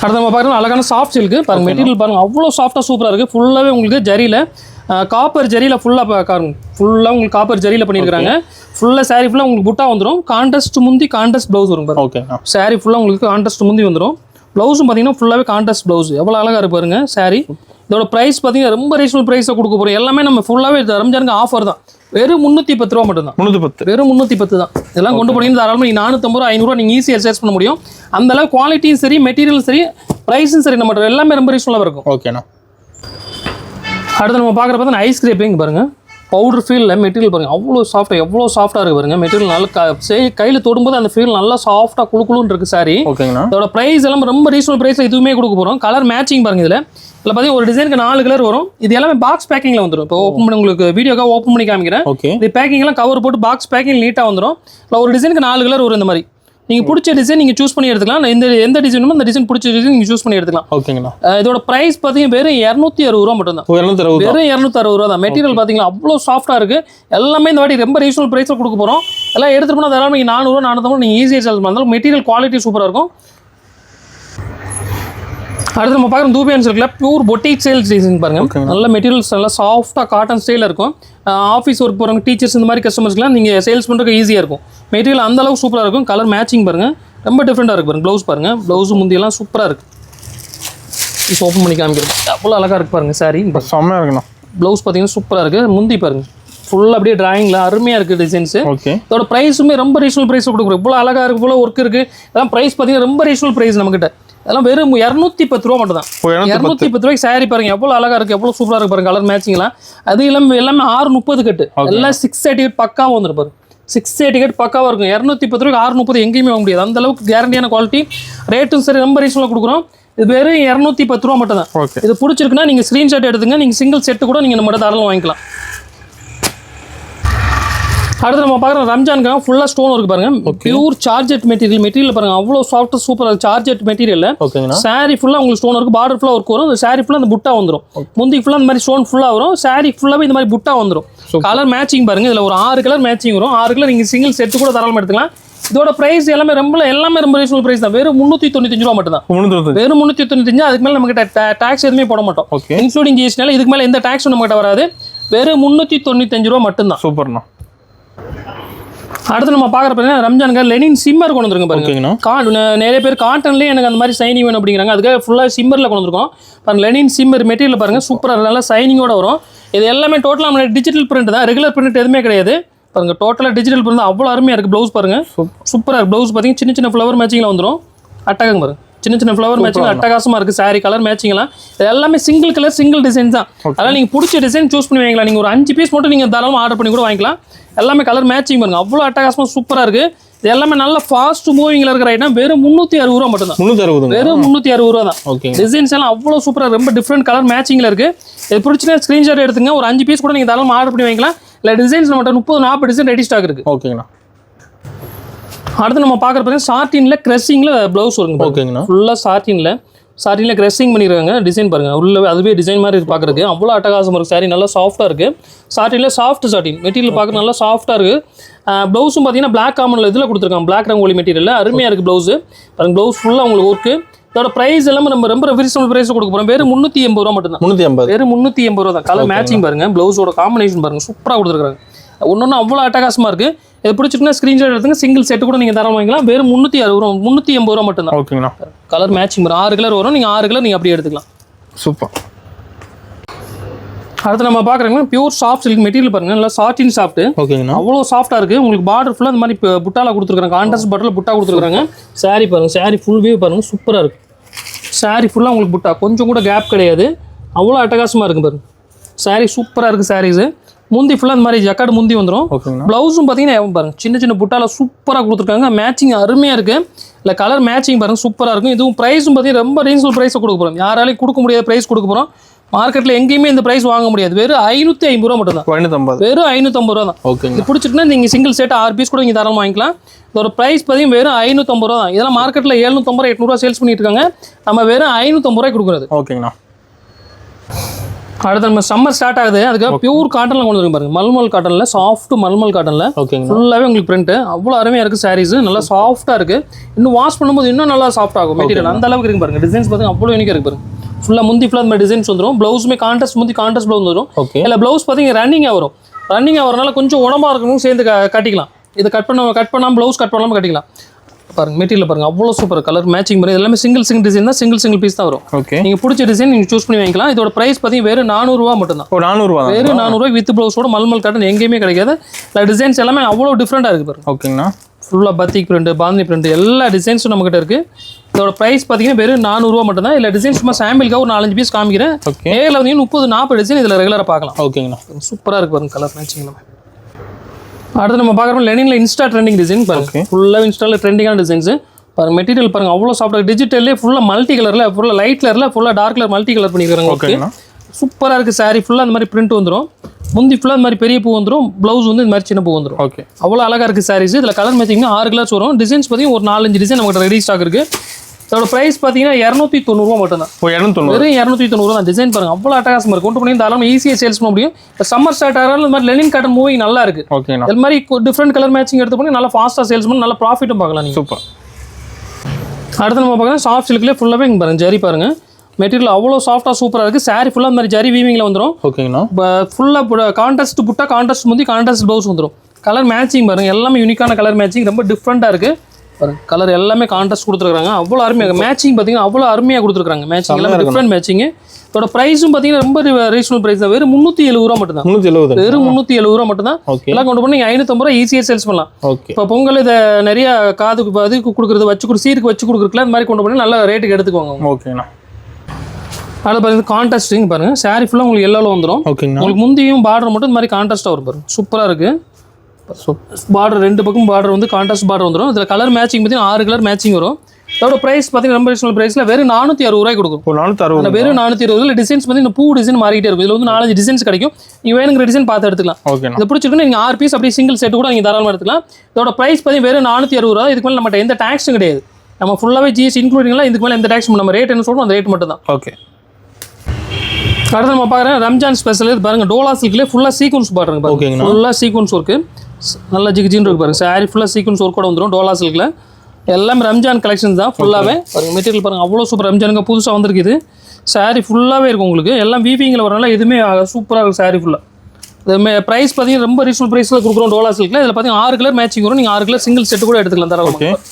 அடுத்து நம்ம பார்க்குறோம் அழகான சாஃப்ட் சில்க்கு பாருங்க. மெட்டீரியல் பாருங்க அவ்வளோ சாஃப்டாக சூப்பராக இருக்குது. ஃபுல்லாகவே உங்களுக்கு ஜரியில் காப்பர் ஜரியில் ஃபுல்லாக உங்களுக்கு காப்பர் ஜரியில் பண்ணியிருக்காங்க. ஃபுல்லாக சாரி ஃபுல்லாக உங்களுக்கு புட்டா வந்துடும். கான்ட்ராஸ்ட் முந்தி கான்ட்ராஸ்ட் ப்ளவுஸ் வரும் பாருங்க. ஓகே. சாரி ஃபுல்லாக உங்களுக்கு கான்ட்ராஸ்ட் முந்தி வந்துடும். ப்ளவுஸும் பார்த்தீங்கன்னா ஃபுல்லாகவே கான்ட்ராஸ்ட் ப்ளவுஸ். எவ்வளோ அழகாக இருக்கு பாருங்க சாரி. இதோட ப்ரைஸ் பார்த்தீங்கன்னா ரொம்ப ரீசனபிள் ப்ரைஸாக கொடுக்க போகிறோம். எல்லாமே நம்ம ஃபுல்லாகவே ரம்ஜானுக்கு ஆஃபர் தான். வெறும் 310 ரூபா மட்டும் தான். 310. வெறும் 310 தான். இதெல்லாம் கொண்டு போனீங்கன்னா தாராளமாக 450 ரூபா 500 ரூபா நீங்கள் ஈஸியாக சேல்ஸ் பண்ண முடியும். அந்த அளவு குவாலிட்டியும் சரி மெட்டீரியலும் சரி ப்ரைஸும் சரி நம்ம எல்லாமே ரொம்ப ரீசனபிளாக இருக்கும். ஓகேண்ணா. அடுத்து நம்ம பார்க்குற பார்த்தா ஐஸ் கிரேப்பிங் பாருங்க. பவுடர் ஃபீலில் மெட்டீரியல் பாருங்கள் அவ்வளோ சாஃப்டாக எவ்வளோ சாஃப்டாக இருக்குது பாருங்க. மெட்டீரியல் நல்லா கையில் தொடும்போது அந்த ஃபீல் நல்லா சாஃப்டாக குழுக்குழுன்னு இருக்குது சாரி. ஓகேங்கண்ணா. இதோட ப்ரைஸ் எல்லாம் ரொம்ப ரீசனபிள் ப்ரைஸில் இதுவுமே கொடுக்க போகிறோம். கலர் மேட்சிங் பாருங்க. இதில் பார்த்தீங்கன்னா ஒரு டிசைனுக்கு 4 கலர் வரும். இது எல்லாமே பாக்ஸ் பேக்கிங்கில் வந்துடும். இப்போ ஓப்பன் பண்ணி உங்களுக்கு வீடியோக்காக ஓப்பன் பண்ணி காமிக்கிறேன். ஓகே. இது பேக்கிங்லாம் கவர் போட்டு பாக்ஸ் பேக்கிங் நீட்டாக வந்துடும். இல்லை ஒரு டிசைனுக்கு 4 கலர் வரும். இந்த மாதிரி நீங்கள் பிடிச்ச டிசைன் நீங்கள் சூஸ் பண்ணி எடுத்துக்கலாம். எந்த டிசைனுமோ அந்த டிசைன் பிடிச்ச டிசைன் நீங்கள் சூஸ் பண்ணி எடுத்துக்கலாம். ஓகேங்களா. இதோட ப்ரைஸ் பார்த்தீங்கன்னா வெறும் 260 ரூபா மட்டும் தான். வெறும் 260 ரூபா தான். மெட்டீரியல் பார்த்தீங்கன்னா அவ்வளோ சாஃப்டாக இருக்குது. எல்லாமே இந்த வாட்டி ரொம்ப ரீசனபிள் ப்ரைஸில் கொடுக்க போகிறோம். எல்லாம் எடுத்துகிட்டு போனால் தாராளமாக 400 ரூபா 450 நீங்கள் ஈஸியாக சேல்ஸ் பண்ணலாம். மெட்டீரியல் குவாலிட்டி சூப்பராக இருக்கும். அடுத்து நம்ம பார்க்குற தூபியான் சில்க்ல பியூர் பொட்டிக் ஸ்டைல் டிசைன் பாருங்க. நல்ல மெட்டீரியல்ஸ் நல்லா சாஃப்டாக காட்டன் ஸ்டைலில் இருக்கும். ஆஃபீஸ் ஒர்க் போகிறவங்க டீச்சர்ஸ் இந்த மாதிரி கஸ்டமர்ஸ்க்குலாம் நீங்கள் சேல்ஸ் பண்ணுறதுக்கு ஈஸியாக இருக்கும். மெட்டீரியல் அந்த அளவுக்கு சூப்பராக இருக்கும். கலர் மேட்சிங் பாருங்கள் ரொம்ப டிஃப்ரெண்ட்டாக இருக்குது பாருங்கள். ப்ளவுஸ் பாருங்கள். ப்ளவுஸு முந்தியெல்லாம் சூப்பராக இருக்குது. இப்போ ஓப்பன் பண்ணி காமிக்கிறேன். அவ்வளோ அழகாக இருக்குது பாருங்கள் சாரி. செம்மையாக இருக்குண்ணா. ப்ளவுஸ் பார்த்தீங்கன்னா சூப்பராக இருக்குது. முந்தி பாருங்கள் ஃபுல்லாக அப்படியே டிராயிங்கில் அருமையாக இருக்குது டிசைன்ஸு. ஓகே. இதோட ப்ரைஸுமே ரொம்ப ரீசனபிள் ப்ரைஸ் கொடுக்குறோம். இவ்வளோ அழகாக இருக்குது, இவ்வளோ ஒர்க் இருக்குது. இதெல்லாம் ப்ரைஸ் பார்த்தீங்கன்னா ரொம்ப ரீசனபிள் ப்ரைஸ் நம்மகிட்ட. அதெல்லாம் வெறும் 210 ரூபா மட்டும் தான். 210 ரூபாய்க்கு சாரி பாருங்க எவ்வளோ அழகாக இருக்குது, எவ்வளோ சூப்பராக இருக்குது பாருங்க. கலர் மேட்சிங்லாம் அது எல்லாமே 630 கட்டு எல்லாம் 680 கட் பக்காவாக வந்துடும் பாருங்க. 680 கட் பக்காவாக இருக்கும். 210 ரூபாய்க்கு 630 எங்கேயுமே வாங்க முடியாது. அந்த அளவுக்கு கேரண்டியான குவாலிட்டி. ரேட்டும் சரி ரொம்ப ரீசனபிளாக கொடுக்குறோம். இது வெறும் 210 ரூபா மட்டும் தான். இது பிடிச்சிருக்குன்னா நீங்கள் ஸ்க்ரீன்ஷாட் எடுத்துங்க. நீங்கள் சிங்கிள் செட்டு கூட நீங்கள் நம்ம தாராளமாக வாங்கிக்கலாம். அடுத்து நம்ம பார்க்குற ரம்ஜானுக்காக ஃபுல்லாக ஸ்டோன் இருக்கு பாருங்க. பியூர் சார்ஜெட் மெட்டீரியல் பாருங்க, அவ்வளோ சாஃப்ட் சூப்பராக சார்ஜெட் மெட்டீரியல். சாரி ஃபுல்லாக உங்களுக்கு ஸ்டோன் இருக்கு, பார்டர் ஃபுல்லாக ஒர்க் வரும். இந்த சாரி ஃபுல்லாக அந்த புட்டா வந்துடும், முந்தி ஃபுல்லாக இந்த மாதிரி ஸ்டோன் ஃபுல்லாக வரும். சாரி ஃபுல்லாகவே இந்த மாதிரி புட்டா வந்துடும். கலர் மேட்சிங் பாருங்க, இதில் ஒரு 6 கலர் மேட்சிங் வரும். 6 கலர் நீங்கள் சிங்கிள் செட்டு கூட தாராளமாக எடுத்துக்கலாம். இதோட பிரைஸ் எல்லாமே ரொம்ப ரீசனபிள் பிரைஸ் தான். வெறும் 395 ரூபா மட்டும் தான். வெறும் 395. அதுக்கு மேலே நம்ம கிட்ட டாக்ஸ் எதுவுமே போட மாட்டோம், இன்க்ளூடிங் ஜிஎஸ்டினால. இதுக்கு மேலே எந்த டாக்ஸும் நம்ம கிட்ட வராது. வெறும் 395 ரூபா மட்டும்தான். சூப்பர்ண்ணா. அடுத்து நம்ம பார்க்குற பார்த்தீங்கன்னா ரம்ஜானுக்கு லெனின் சிம்மர் கொண்டு வந்துருங்க பாருங்க. நிறைய பேர் காட்டன்லேயே எனக்கு அந்த மாதிரி சைனிங் வேணும் அப்படிங்கிறாங்க. அதுக்காக ஃபுல்லாக சிம்மரில் கொண்டு வந்துருக்கோம் பாருங்க. லெனின் சிம்மர் மெட்டீரியல் பாருங்க, சூப்பராக நல்லா சைனிங்கோட வரும். இது எல்லாமே டோட்டலாக நம்ம டிஜிட்டல் பிரிண்ட் தான், ரெகுலர் பிரிண்ட் எதுவுமே கிடையாது பாருங்க. டோட்டலாக டிஜிட்டல் பிரிண்ட் அவ்வளோ அருமையாக இருக்குது. ப்ளவுஸ் பாருங்க, சூப்பராக இருக்குது. ப்ளவுஸ் பார்த்தீங்கன்னா சின்ன சின்ன ஃப்ளவர் மேட்சிங்கில் வந்துடும். அட்டகாங்க பாருங்க, சின்ன ஃப்ளவர் மேட்சிங் அட்டகாசமாக இருக்குது. சாரி கலர் மேட்சிங்லாம் இது எல்லாமே சிங்கிள் கலர் சிங்கிள் டிசைன் தான். அதனால் நீங்கள் பிடிச்ச டிசைன் சூஸ் பண்ணி வாங்கிக்கலாம். நீங்கள் ஒரு 5 பீஸ் மட்டும் நீங்கள் தாராளமாக ஆர்டர் பண்ணி கூட வாங்கிக்கலாம். எல்லாமே கலர் மேட்சிங் பாருங்க, அவ்வளோ அட்டகாசமாக சூப்பராக இருக்குது. இது எல்லாமே நல்ல ஃபாஸ்ட் மூவிங்கில் இருக்கிற ஐட்டம். வெறும் 360 ரூபா மட்டும் தான். 360, வெறும் 360 ரூபா தான். டிசைன்ஸ் எல்லாம் அவ்வளோ சூப்பராக, ரொம்ப டிஃப்ரெண்ட் கலர் மேட்சிங்கில் இருக்குது. இது பிடிச்சினா ஸ்க்ரீன்ஷாட் எடுத்துங்க. ஒரு 5 பீஸ் கூட நீங்கள் தாராளமாக ஆர்டர் பண்ணி வாங்கிக்கலாம். இல்லை டிசைன்ஸ் நம்மகிட்ட 30-40 டிசைன் ரெடி ஸ்டாக் இருக்குது. ஓகேங்கண்ணா. அடுத்து நம்ம பார்க்குற பார்த்தீங்கன்னா சாட்டினில் க்ரெஸ்ஸிங்கில் ப்ளவுஸ் வருங்க. ஓகேங்கண்ணா. ஃபுல்லாக சாட்டினில் க்ரெஸ்ஸிங் பண்ணிடுறாங்க. டிசைன் பாருங்கள், உள்ள அதுவே டிசைன் மாதிரி இருக்குது பார்க்குறதுக்கு. அவ்வளோ அட்டகாசமாக இருக்குது. சாரி நல்லா சாஃப்ட்டாக இருக்குது. சாட்டினில் சாஃப்ட் சாட்டின் மெட்டீரியல் பார்க்க நல்லா சாஃப்ட்டாக இருக்குது. ப்ளவுஸும் பார்த்தீங்கன்னா பிளாக் காமனில் இதில் கொடுத்துருக்காங்க, பிளாக் ரங்கோலி மெட்டீரியல். அருமையாக இருக்குது ப்ளவுஸு பாருங்க. ப்ளவுஸ் ஃபுல்லாக உங்களுக்கு ஒர்க்கு. இதோட ப்ரைஸ் எல்லாமே நம்ம ரொம்ப ரீசனபிள் ப்ரைஸ் கொடுக்க போகிறோம். வெறும் 380 ரூபா மட்டும் தான். 380, வெறும் 380 ரூபா தான். கலர் மேட்சிங் பாருங்கள், ப்ளவுஸோட காம்பினேஷன் பாருங்கள், சூப்பராக கொடுத்துருக்காங்க. ஒன்று அவ்வளோ அட்டகாசமாக இருக்குது. இது பிடிச்சிட்டுனா ஸ்க்ரீன்ஷாட் எடுத்துங்க. சிங்கிள் செட்டு கூட நீங்கள் தரம் வாங்கிக்கலாம். வெறும் 360 ரூபா, 380 ரூபா மட்டும் தான். ஓகேங்களா. கலர் மேட்சிங் வரும். 6 கலர் வரும். நீங்கள் 6 கலர் நீங்கள் அப்படியே எடுத்துக்கலாம். சூப்பர். அடுத்து நம்ம பார்க்குறோங்க பியூர் சாஃப்ட் சில்க் மெட்டீரியல் பாருங்க, நல்லா சாஃப்டின் சாஃப்ட். ஓகேங்கண்ணா. அவ்வளோ சாஃப்ட்டாக இருக்குது. உங்களுக்கு பார்டர் ஃபுல்லாக இந்த மாதிரி புட்டாவில் கொடுத்துருக்காங்க, கான்ட்ராஸ்ட் பார்டரில் புட்டா கொடுத்துருக்காங்க. சாரி பாருங்கள், சாரி ஃபுல் வியூ பாருங்கள், சூப்பராக இருக்குது. சாரி ஃபுல்லாக உங்களுக்கு புட்டா, கொஞ்சம் கூட கேப் கிடையாது. அவ்வளோ அட்டகாசமாக இருக்குது பாருங்கள். சாரி சூப்பராக இருக்குது. சாரீஸு முந்தி ஃபுல்லாக இந்த மாதிரி ஜக்கார்டு முந்தி வந்துடும். ப்ளவுஸும் பார்த்தீங்கன்னா பாருங்க, சின்ன புட்டாவில் சூப்பராக கொடுத்துருக்காங்க. மேட்சிங் அருமையாக இருக்குது. இல்லை கலர் மேட்சிங் பாருங்கள், சூப்பராக இருக்கும். இதுவும் ப்ரைஸும் பார்த்தீங்கன்னா ரொம்ப ரீசனபிள் ப்ரைஸை கொடுக்க போகிறோம். யாராலையும் கொடுக்க முடியாத ப்ரைஸ் கொடுக்க போகிறோம். மார்க்கெட்டில் எங்கேயுமே இந்த ப்ரைஸ் வாங்க முடியாது. வெறும் 550 ரூபா மட்டும் தான். வெறும் 550 ரூபா தான். ஓகே, இது பிடிச்சிட்டுனா நீங்கள் சிங்கிள் செட் 6 பீஸ் கூட நீங்கள் தாராளமாக வாங்கிக்கலாம். இதோட ப்ரைஸ் பார்த்தீங்கன்னா வெறும் 550 ரூபா தான். இதெல்லாம் மார்க்கெட்டில் 750, 800 சேல்ஸ் பண்ணிட்டு இருக்காங்க. நம்ம வெறும் 550 ரூபாய் கொடுக்குறது. ஓகேங்கண்ணா. அடுத்து நம்ம சம்மர் ஸ்டார்ட் ஆகுது. அதுக்கு பியூர் காட்டனில் கொண்டு வந்து பாருங்க, மல்மல் காட்டனில், சாஃப்ட் மல்மல் காட்டனில். ஃபுல்லாகவே உங்களுக்கு பிரிண்ட் அவ்வளோ அருமையாக இருக்குது. சாரீஸ் நல்லா சாஃப்ட்டாக இருக்குது. இன்னும் வாஷ் பண்ணும்போது இன்னும் நல்லா சாஃப்ட் ஆகும் மெட்டீரியல். அந்த அளவுக்கு இருக்கு பாருங்க. டிசைன்ஸ் பார்த்தீங்கன்னா அவ்வளோ யூனிக்காக இருக்கு பாருங்க. ஃபுல்லாக முந்தி ஃபுல்லாக இந்த மாதிரி டிசைன்ஸ் வந்துடும். ப்ளவுஸுமே கான்ட்ராஸ்ட் முந்தி கான்ட்ராஸ்ட் ப்ளவுஸ் வந்துடும். இல்லை ப்ளவுஸ் பார்த்தீங்கன்னா ரன்னிங்காக வரும். ரன்னிங்காக வரனால கொஞ்சம் உடம்பாக இருக்கணும், சேர்ந்து கட்டிக்கலாம். இதை கட் பண்ணாமல் ப்ளவுஸ் கட் பண்ணாமல் கட்டிக்கலாம். பாருங்க மெட்டீரியல் பாருங்க, அவ்வளோ சூப்பர். கலர் மேட்சிங் பண்ணி எல்லாமே சிங்கிள் டிசைன் தான். சிங்கிள் பீஸ் தான் வரும். ஓகே, நீங்கள் பிடிச்ச டிசைன் நீங்கள் சூஸ் பண்ணி வாங்கிக்கலாம். இதோட ப்ரைஸ் பார்த்தீங்கன்னா வெறும் 400 ரூபா மட்டும் தான். 400 ரூபா, வெறும் 400 ரூபாய் வித் ப்ளவுஸோட. மல்மல் காட்டன் எங்கேயுமே கிடைக்காது. இல்லை டிசைன்ஸ் எல்லாமே அவ்வளோ டிஃப்ரெண்டாக இருக்குது பாருங்க. ஓகேங்கண்ணா. ஃபுல்லாக பத்திக் பிரிண்ட், பாந்தினி பிரிண்ட் எல்லா டிசைன்ஸும் நம்மகிட்ட இருக்குது. இதோட ப்ரைஸ் பார்த்தீங்கன்னா வெறும் 400 ரூபா மட்டும் தான். இல்லை டிசைன்ஸ் சும்மா சாம்பிளுக்காக ஒரு 4-5 பீஸ் காமிக்கிறேன். நேரில் வந்து 30-40 டிசைன் இதில் ரெகுலராக பார்க்கலாம். ஓகேங்கண்ணா. சூப்பராக இருக்குது பாருங்க கலர் மேட்சிங். அடுத்து நம்ம பார்க்குறோம் லெனின்ல இன்ஸ்டா ட்ரெண்டிங் டிசைன் பாருங்க. ஃபுல்லாக இன்ஸ்டாவில் ட்ரெண்டிங்கான டிசைன்ஸ் பாருங்க. மெட்டீரியல் பாருங்க, அவ்வளோ சாஃப்டாக. டிஜிட்டல்லே ஃபுல்லாக மல்டி கலரில், ஃபுல்லாக லைட் கலரில், ஃபுல்லாக டார்க் கலர் மல்டி கலர் பண்ணிக்கிறாங்க. ஓகே, சூப்பராக இருக்குது. சாரி ஃபுல்லாக இந்த மாதிரி பிரிண்ட் வந்துடும். முந்தி ஃபுல்லாக இந்த மாதிரி பெரிய பூ வந்துடும். ப்ளவுஸ் வந்து இந்த மாதிரி சின்ன பூ வந்துடும். ஓகே, அவ்வளோ அழகாக இருக்குது சாரீஸ். இதில் கலர் மேட்சிங்னா 6 கலர்ஸ் வரும். டிசைன்ஸ் பார்த்தீங்கன்னா ஒரு 4-5 டிசைன் நம்மகிட்ட ரெடி ஸ்டாக் இருக்குது. இதோட ப்ரைஸ் பார்த்தீங்கன்னா 290 ரூபா மட்டும் தான். வெறும் 290 ரூபா தான். டிசைன் பாருங்க, அவ்வளோ அட்டகாசமாக இருக்கும். கொண்டு பண்ணி தாராளமாக ஈஸியாக சேல்ஸ் பண்ண முடியும். சம்மர் ஸ்டார்ட் ஆகிறாலும் இந்த மாதிரி லெனின் காட்டன் மூவிங் நல்லா இருக்குது. ஓகே, இது மாதிரி டிஃப்ரெண்ட் கலர் மேட்சிங் எடுத்து பண்ணி நல்லா ஃபாஸ்ட்டாக சேல்ஸ் பண்ணி நல்லா ப்ராஃபிட்டும் பார்க்கலாம் நீங்கள். சூப்பர். அடுத்து நம்ம பார்க்கலாம் சாஃப்ட் சில்க்லேயே ஃபுல்லாகவே இங்கே பாருங்க ஜரி பாருங்க. மெட்டீரியல் அவ்வளோ சாஃப்டாக சூப்பராக இருக்குது. சாரி ஃபுல்லாக இந்த மாதிரி ஜரி வீவிங்கில் வந்துடும். ஓகேங்கண்ணா. ஃபுல்லாக கான்ட்ராஸ்ட் புட்டா, கான்ட்ராஸ்ட் முந்தி, கான்ட்ராஸ்ட் ப்ளவுஸ் வந்துடும். கலர் மேட்சிங் பாருங்கள், எல்லாமே யூனிக்கான கலர் மேட்சிங், ரொம்ப டிஃப்ரெண்ட்டாக இருக்குது பாருங்க. கலர் எல்லாமே கான்ட்ராஸ்ட் கொடுத்துருக்காங்க. அவ்வளோ அருமையாக மேட்சிங் பார்த்தீங்கன்னா அவ்வளோ அருமையாக கொடுத்துருக்காங்க. மேட்சிங் எல்லாமே டிஃப்ரெண்ட் மேட்சிங். இதோட ப்ரைஸும் பார்த்தீங்கன்னா ரொம்ப ரீசனபிள் ப்ரைஸ் தான். வெறும் 370 ரூபா மட்டும் தான். 370, வெறும் 370 ரூபா மட்டும் தான். எல்லாம் கொண்டு போய் 550 ரூபா ஈஸியாக சேல்ஸ் பண்ணலாம். இப்போ பொங்கல் இதை நிறைய காதுக்கு அதுக்கு கொடுக்குறது, சீருக்கு வச்சு கொடுக்குறதுல இந்த மாதிரி கொண்டு போய் நல்ல ரேட்டுக்கு எடுத்துக்குவாங்க. ஓகேண்ணா. அதில் பாருங்க கான்ட்ராஸ்டிங் பாருங்க. சாரி ஃபுல்லாக உங்களுக்கு எல்லோவில் வந்துடும். ஓகேங்க. உங்களுக்கு முந்தியும் பார்டர் மட்டும் இந்த மாதிரி கான்ட்ராஸ்ட்டாக வரும் பாருங்க. சூப்பராக இருக்குது. பார்டர் 2 பக்கம் பார்டர் வந்து கான்ட்ராஸ்ட் பார்டர் வந்துடும். இதில் கலர் மேட்சிங் பார்த்தீங்கன்னா 6 கலர் மேட்சிங் வரும். இதோட பிரைஸ் பார்த்தீங்கன்னா ரொம்ப ரீசனபிள் பிரைஸ்ல வெறும் 460 ரூபாய் கொடுக்கும். 460 வெறும் 420. டிசைன்ஸ் வந்து இந்த பூ டிசைன் மாறிட்டே இருக்கும். இதுல வந்து 4 டிசைன்ஸ் கிடைக்கும். நீங்க வேணுங்கிற டிசைன் பார்த்து எடுத்துக்கலாம். இது பிடிச்சிருக்கு நீங்க 6 பீஸ் அப்படியே சிங்கிள் செட் கூட நீங்க தாராளமா எடுத்துக்கலாம். இதோட பிரைஸ் பார்த்தீங்கன்னா வெறும் 460 ரூபாய். இதுக்கு மேல நம்ம எந்த டாக்ஸும் கிடையாது. நம்ம ஃபுல்லாவே ஜிஎஸ்டி இன்க்ளூடிங்ல இதுக்கு மேல எந்த டாக்ஸ் நம்ம ரேட் என்ன சொல்றோம் அந்த ரேட் மட்டும் தான். ஓகே. அடுத்து நம்ம பார்க்குறோம் ரம்ஜான் ஸ்பெஷல். இது பாருங்க டோலா சில்க்லேயே ஃபுல்லாக சீக்வன்ஸ் பாருங்க பாருங்க. ஃபுல்லாக சீக்வன்ஸ் ஒர்க்கு நல்லா ஜிகிஜின்னு இருக்கு பாருங்க. சாரி ஃபுல்லாக சீக்வன்ஸ் ஒர்க்கோட வந்துடும் டோலா சில்கில். எல்லாமே ரம்ஜான் கலெக்ஷன் தான் ஃபுல்லாகவே பாருங்க. மெட்டீரியல் பாருங்க அவ்வளோ சூப்பர். ரம்ஜானுக்கு புதுசாக வந்திருக்குது. சாரி ஃபுல்லாகவே இருக்கும் உங்களுக்கு. எல்லாம் வீவிங்கில் வரனால எதுவுமே சூப்பராக இருக்கும் சாரி ஃபுல்லாக. இது ப்ரைஸ் பார்த்தீங்கன்னா ரொம்ப ரீசனபிள் ப்ரைஸில் கொடுக்குறோம் டோலா சில்கில். இதில் பார்த்தீங்கன்னா 6 கலர் மேட்சிங் வரும். நீங்கள் 6 கலர் சிங்கிள் செட்டு கூட எடுத்துக்கலாம் தரலாம்.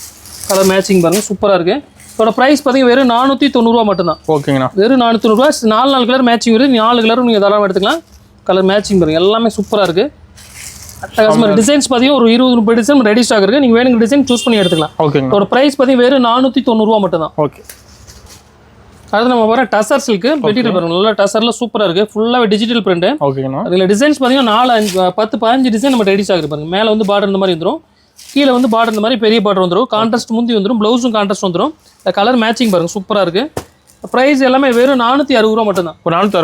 கலர் மேட்சிங் பாருங்க சூப்பராக இருக்குது. இதோட ப்ரைஸ் பார்த்தீங்கன்னா வெறும் 490 ரூபா மட்டும்தான். ஓகேங்கண்ணா. வெறும் 490 ரூபா. 4 கலர் மேட்சிங் வருது. 4 கலரும் நீங்கள் தாராளமாக எடுத்துக்கலாம். கலர் மேட்சிங் பாருங்க எல்லாமே சூப்பராக இருக்குது. அட்டகாசமாக டிசைன்ஸ் பார்த்தீங்கன்னா ஒரு 20-30 டிசைன் ரெடி ஸ்டாக் இருக்குது. நீங்கள் வேணுங்கிற டிசைன் சூஸ் பண்ணி எடுத்துக்கலாம். ஓகேங்க. இதோட ப்ரைஸ் பார்த்தீங்கன்னா வெறும் 490 ரூபா மட்டும் தான். ஓகே. அடுத்து நம்ம வர டசர் சில்க்கு மெட்டீரியல் பாருங்க. நல்லா டசரில் சூப்பராக இருக்குது. ஃபுல்லாகவே டிஜிட்டல் பிரிண்ட். ஓகேங்கண்ணா. அதில் டிசைன்ஸ் பார்த்தீங்கன்னா 4-5-10-15 டிசைன் நம்ம ரெடி ஸ்டாக் பாருங்க. மேலே வந்து பார்டர் இந்த மாதிரி வந்துடும். கீழே வந்து பார்டர் இந்த மாதிரி பெரிய பார்டர் வந்துடும். கான்ட்ராஸ்ட் முந்தி வந்துடும். ப்ளவுஸும் கான்ட்ராஸ்ட் வந்துடும். கலர் மேட்சிங் பாருங்க சூப்பராக இருக்குது. ப்ரைஸ் எல்லாமே வெறும் 460 ரூபா மட்டும் தான்.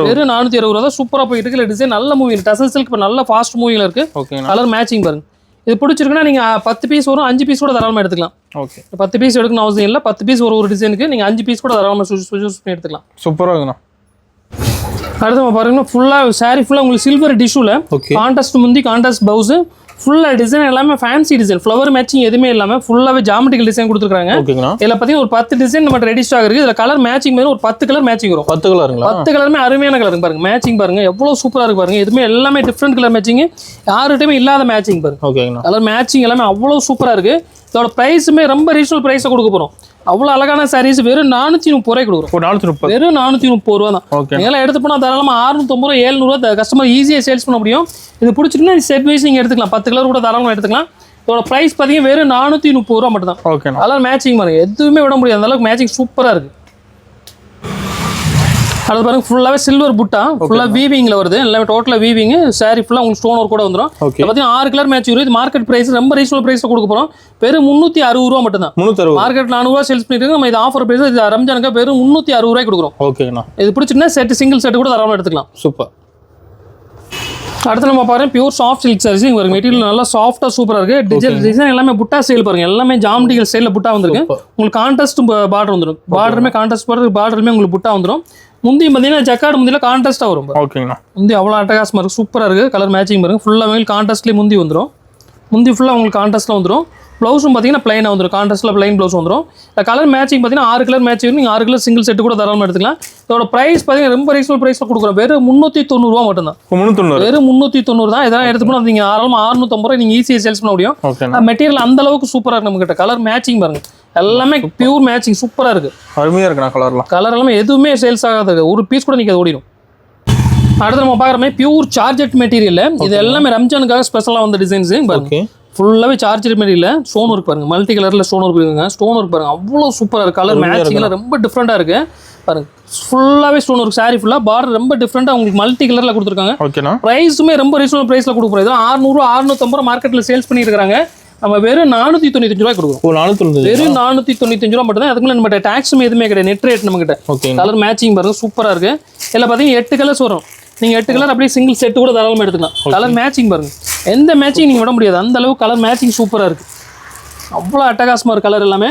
வெறும் 460 ரூபா தான். சூப்பராக போயிட்டு இருக்கு. டிசைன் நல்ல மூவிங் டசர் சில்க் இப்போ நல்ல ஃபாஸ்ட் மூவிங்கில் இருக்குது. கலர் மேட்சிங் பாருங்க. இது பிடிச்சிருக்குன்னா நீங்கள் 10 பீஸ் வரும் 5 பீஸ் கூட தாராளமாக எடுத்துக்கலாம். ஓகே. 10 பீஸ் எடுக்கணும் அவசியம் இல்லை. 10 பீஸ் ஒரு டிசைனுக்கு நீங்கள் 5 பீஸ் கூட தாராளமாக சூஸ் பண்ணி எடுத்துக்கலாம். சூப்பராக இருக்குண்ணா. அடுத்து நம்ம பாருங்கன்னா ஃபுல்லாக சாரி ஃபுல்லாக உங்களுக்கு சில்வர் டிஷ்யூவில் கான்ட்ராஸ்ட் முந்தி கான்ட்ராஸ்ட் ப்ளவுஸு ஃபுல்லாக டிசைன் எல்லாமே ஃபேன்சி டிசைன். ஃப்ளவர் மேட்சிங் எதுவுமே இல்லாமல் ஃபுல்லாகவே ஜாமெட்ரிக்கல் டிசைன் கொடுத்துருக்காங்க. இதில் பார்த்தீங்கன்னா ஒரு 10 டிசைன் நம்ம ரெடி ஸ்டாக் இருக்குது. இதில் கலர் மேட்சிங் ஒரு 10 கலர் மேட்சிங் வரும். 10 கலருங்களா? 10 கலருமே அருமையான கலர் பாருங்க. மேட்சிங் பாருங்க எவ்வளோ சூப்பராக இருக்கு பாருங்க. எதுவுமே எல்லாமே டிஃப்ரெண்ட் கலர் மேட்சிங். யார்கிட்டயுமே இல்லாத மேட்சிங் பாருங்க. ஓகேங்களா? கலர் மேட்சிங் எல்லாமே அவ்வளோ சூப்பராக இருக்குது. இதோட ப்ரைஸுமே ரொம்ப ரீசனபிள் ப்ரைஸை கொடுக்க போகிறோம். அவ்வளோ அழகான சாரீஸ் வெறும் 430 ரூபாய் கொடுக்குறோம். 430 வெறும் 430 ரூபா தான். நீங்களாம் எடுத்து போனால் தாராளமாக 650 ரூபா 700 ரூபா கஸ்டமர் ஈஸியாக சேல்ஸ் பண்ண முடியும். இது பிடிச்சிட்டுனா செட் வைஸ் நீங்கள் எடுத்துக்கலாம். 10 கலர் கூட தாராளமாக எடுத்துக்கலாம். இதோட ப்ரைஸ் பார்த்தீங்கன்னா வெறும் 430 ரூபா மட்டும் தான். ஓகே. அதெல்லாம் மேட்சிங் பாருங்க எதுவுமே விட முடியாது. அந்த அளவுக்கு மேட்சிங் சூப்பராக இருக்குது. அது பாருங்க ஃபுல்லாகவே சில்வர் புட்டா ஃபுல்லாக வீவிங்கில் வருது. எல்லாமே டோட்டலாக வீவிங். சாரி ஃபுல்லாக உங்களுக்கு ஸ்டோன் ஒர்க் கூட வந்துடும். பார்த்தீங்கன்னா 6 கலர் மேட்ச் வரும். இது மார்க்கெட் பிரைஸ் ரொம்ப ரீசனபிள் பிரைஸில் கொடுக்க போகிறோம். வெறும் 360 ரூபா மட்டும் தான். மார்க்கெட் 400 ரூபா சேல்ஸ் பண்ணிட்டு நம்ம இது ஆஃபர் பிரைஸ் இது ரம்ஜானுக்கு வெறும் 360 ரூபாய் கொடுக்குறோம். ஓகேண்ணா. இது பிடிச்சிருந்தா செட் சிங்கிள் செட் கூட தாராளமாக எடுத்துக்கலாம். சூப்பர். அடுத்து நம்ம பாருங்க பியூர் சாஃப்ட் சில்க் சாரீஸ். ஒரு மெட்டீரியல் நல்லா சாஃப்டாக சூப்பராக இருக்குது. டிசைன் எல்லாமே புட்டா ஸ்டைல் பாருங்க. எல்லாமே ஜாமெட்ரிக்கல் ஸ்டைலில் புட்டா வந்துருக்கு. உங்களுக்கு கான்ட்ராஸ்ட் பார்டர் வந்துடும். பார்டருமே கான்ட்ராஸ்ட் பார்டருமே உங்களுக்கு புட்டா வந்துடும். முந்தி பார்த்தீங்கன்னா ஜக்கார்டு முந்தியில் கான்ட்ராஸ்ட்டாக வரும். ஓகேங்கண்ணா. முந்தி அவ்வளோ அட்டகாசமாக இருக்குது. சூப்பராக இருக்குது. கலர் மேட்சிங் பாருங்க. ஃபுல்லாக உங்களுக்கு கான்ட்ராஸ்ட்லேயே முந்தி வந்துடும். முந்தி ஃபுல்லாக உங்களுக்கு கான்ட்ராஸ்ட்டில் வந்துடும். ப்ளவுஸும் பார்த்தீங்கன்னா ப்ளைனாக வந்துடும். கான்ட்ராஸ்ட்டில் ப்ளைன் ப்ளவுஸ் வந்துடும். இந்த கலர் மேட்சிங் பார்த்தீங்கன்னா 6 கலர் மேட்ச் வரும். நீங்கள் 6 கலர் சிங்கிள் செட்டு கூட தாராளமாக எடுத்துக்கலாம். இதோட ப்ரைஸ் பார்த்தீங்கன்னா ரொம்ப ரீசனபிள் ப்ரைஸில் கொடுக்குறோம். வெறும் 390 ரூபா மட்டும் தான். வெறும் 390 தான். இதெல்லாம் எடுத்து போனால் நீங்கள் ஆரம்பமாக 650 ரூபாய் நீங்கள் ஈஸியாக சேல்ஸ் பண்ண முடியும். மெட்டீரியல் அந்த அளவுக்கு சூப்பராக இருக்குது நம்மகிட்ட. கலர் மேட்சிங் பாருங்க எல்லாமே பியூர் மேட்சிங் சூப்பராக இருக்குது. அருமையாக இருக்குண்ணா. கலர் எல்லாமே எதுவுமே சேல்ஸ் ஆகாது. ஒரு பீஸ் கூட நீங்கள் ஓடிடும். அடுத்து நம்ம பார்க்குற மாதிரி பியூர் சார்ஜெட் மெட்டீரியல். இது எல்லாமே ரம்ஜானுக்காக ஸ்பெஷலாக வந்த டிசைன்ஸு பாருங்க. ஃபுல்லாகவே சார்ஜர் மெட்டீரியல் ஸ்டோன் ஒர்க் பாருங்க. மல்டி கலரில் ஸ்டோன் ஒர்க் இருக்குங்க. ஸ்டோன் ஒர்க் பாருங்க அவ்வளோ சூப்பராக இருக்குது. கலர் மேட்சிங்லாம் ரொம்ப டிஃப்ரெண்ட்டாக இருக்குது பாருங்க. ஃபுல்லாகவே ஸ்டோன் ஒர்க். சாரி ஃபுல்லாக பார்டர் ரொம்ப டிஃப்ரெண்ட்டாக உங்களுக்கு மல்டி கலரில் கொடுத்துருக்காங்க. ஓகேண்ணா. ப்ரைஸுமே ரொம்ப ரீசனபிள் ப்ரைஸில் கொடுக்க போகிறோம். 600 650 ரூபா மார்க்கெட்டில் சேல்ஸ் பண்ணிட்டு இருக்காங்க. நம்ம வெறும் 495 ரூபாய் கொடுக்குறோம். வெறும் 495 ரூபா மட்டும் தான். அதுக்கு நம்ம டாக்ஸும் எதுவுமே கிடையாது. நெட் ரேட் நம்ம கிட்ட. கலர் மேட்சிங் பாருங்க சூப்பராக இருக்குது. இதில் பார்த்தீங்கன்னா 8 கலர்ஸ் வரும். நீங்கள் 8 கலர் அப்படியே சிங்கிள் செட்டு கூட தாராளமாக எடுத்துக்கலாம். கலர் மேட்சிங் பாருங்க எந்த மேட்சிங் நீங்கள் விட முடியாது. அந்த அளவுக்கு கலர் மேட்சிங் சூப்பராக இருக்குது. அவ்வளோ அட்டகாசமாக இருக்குது கலர் எல்லாமே.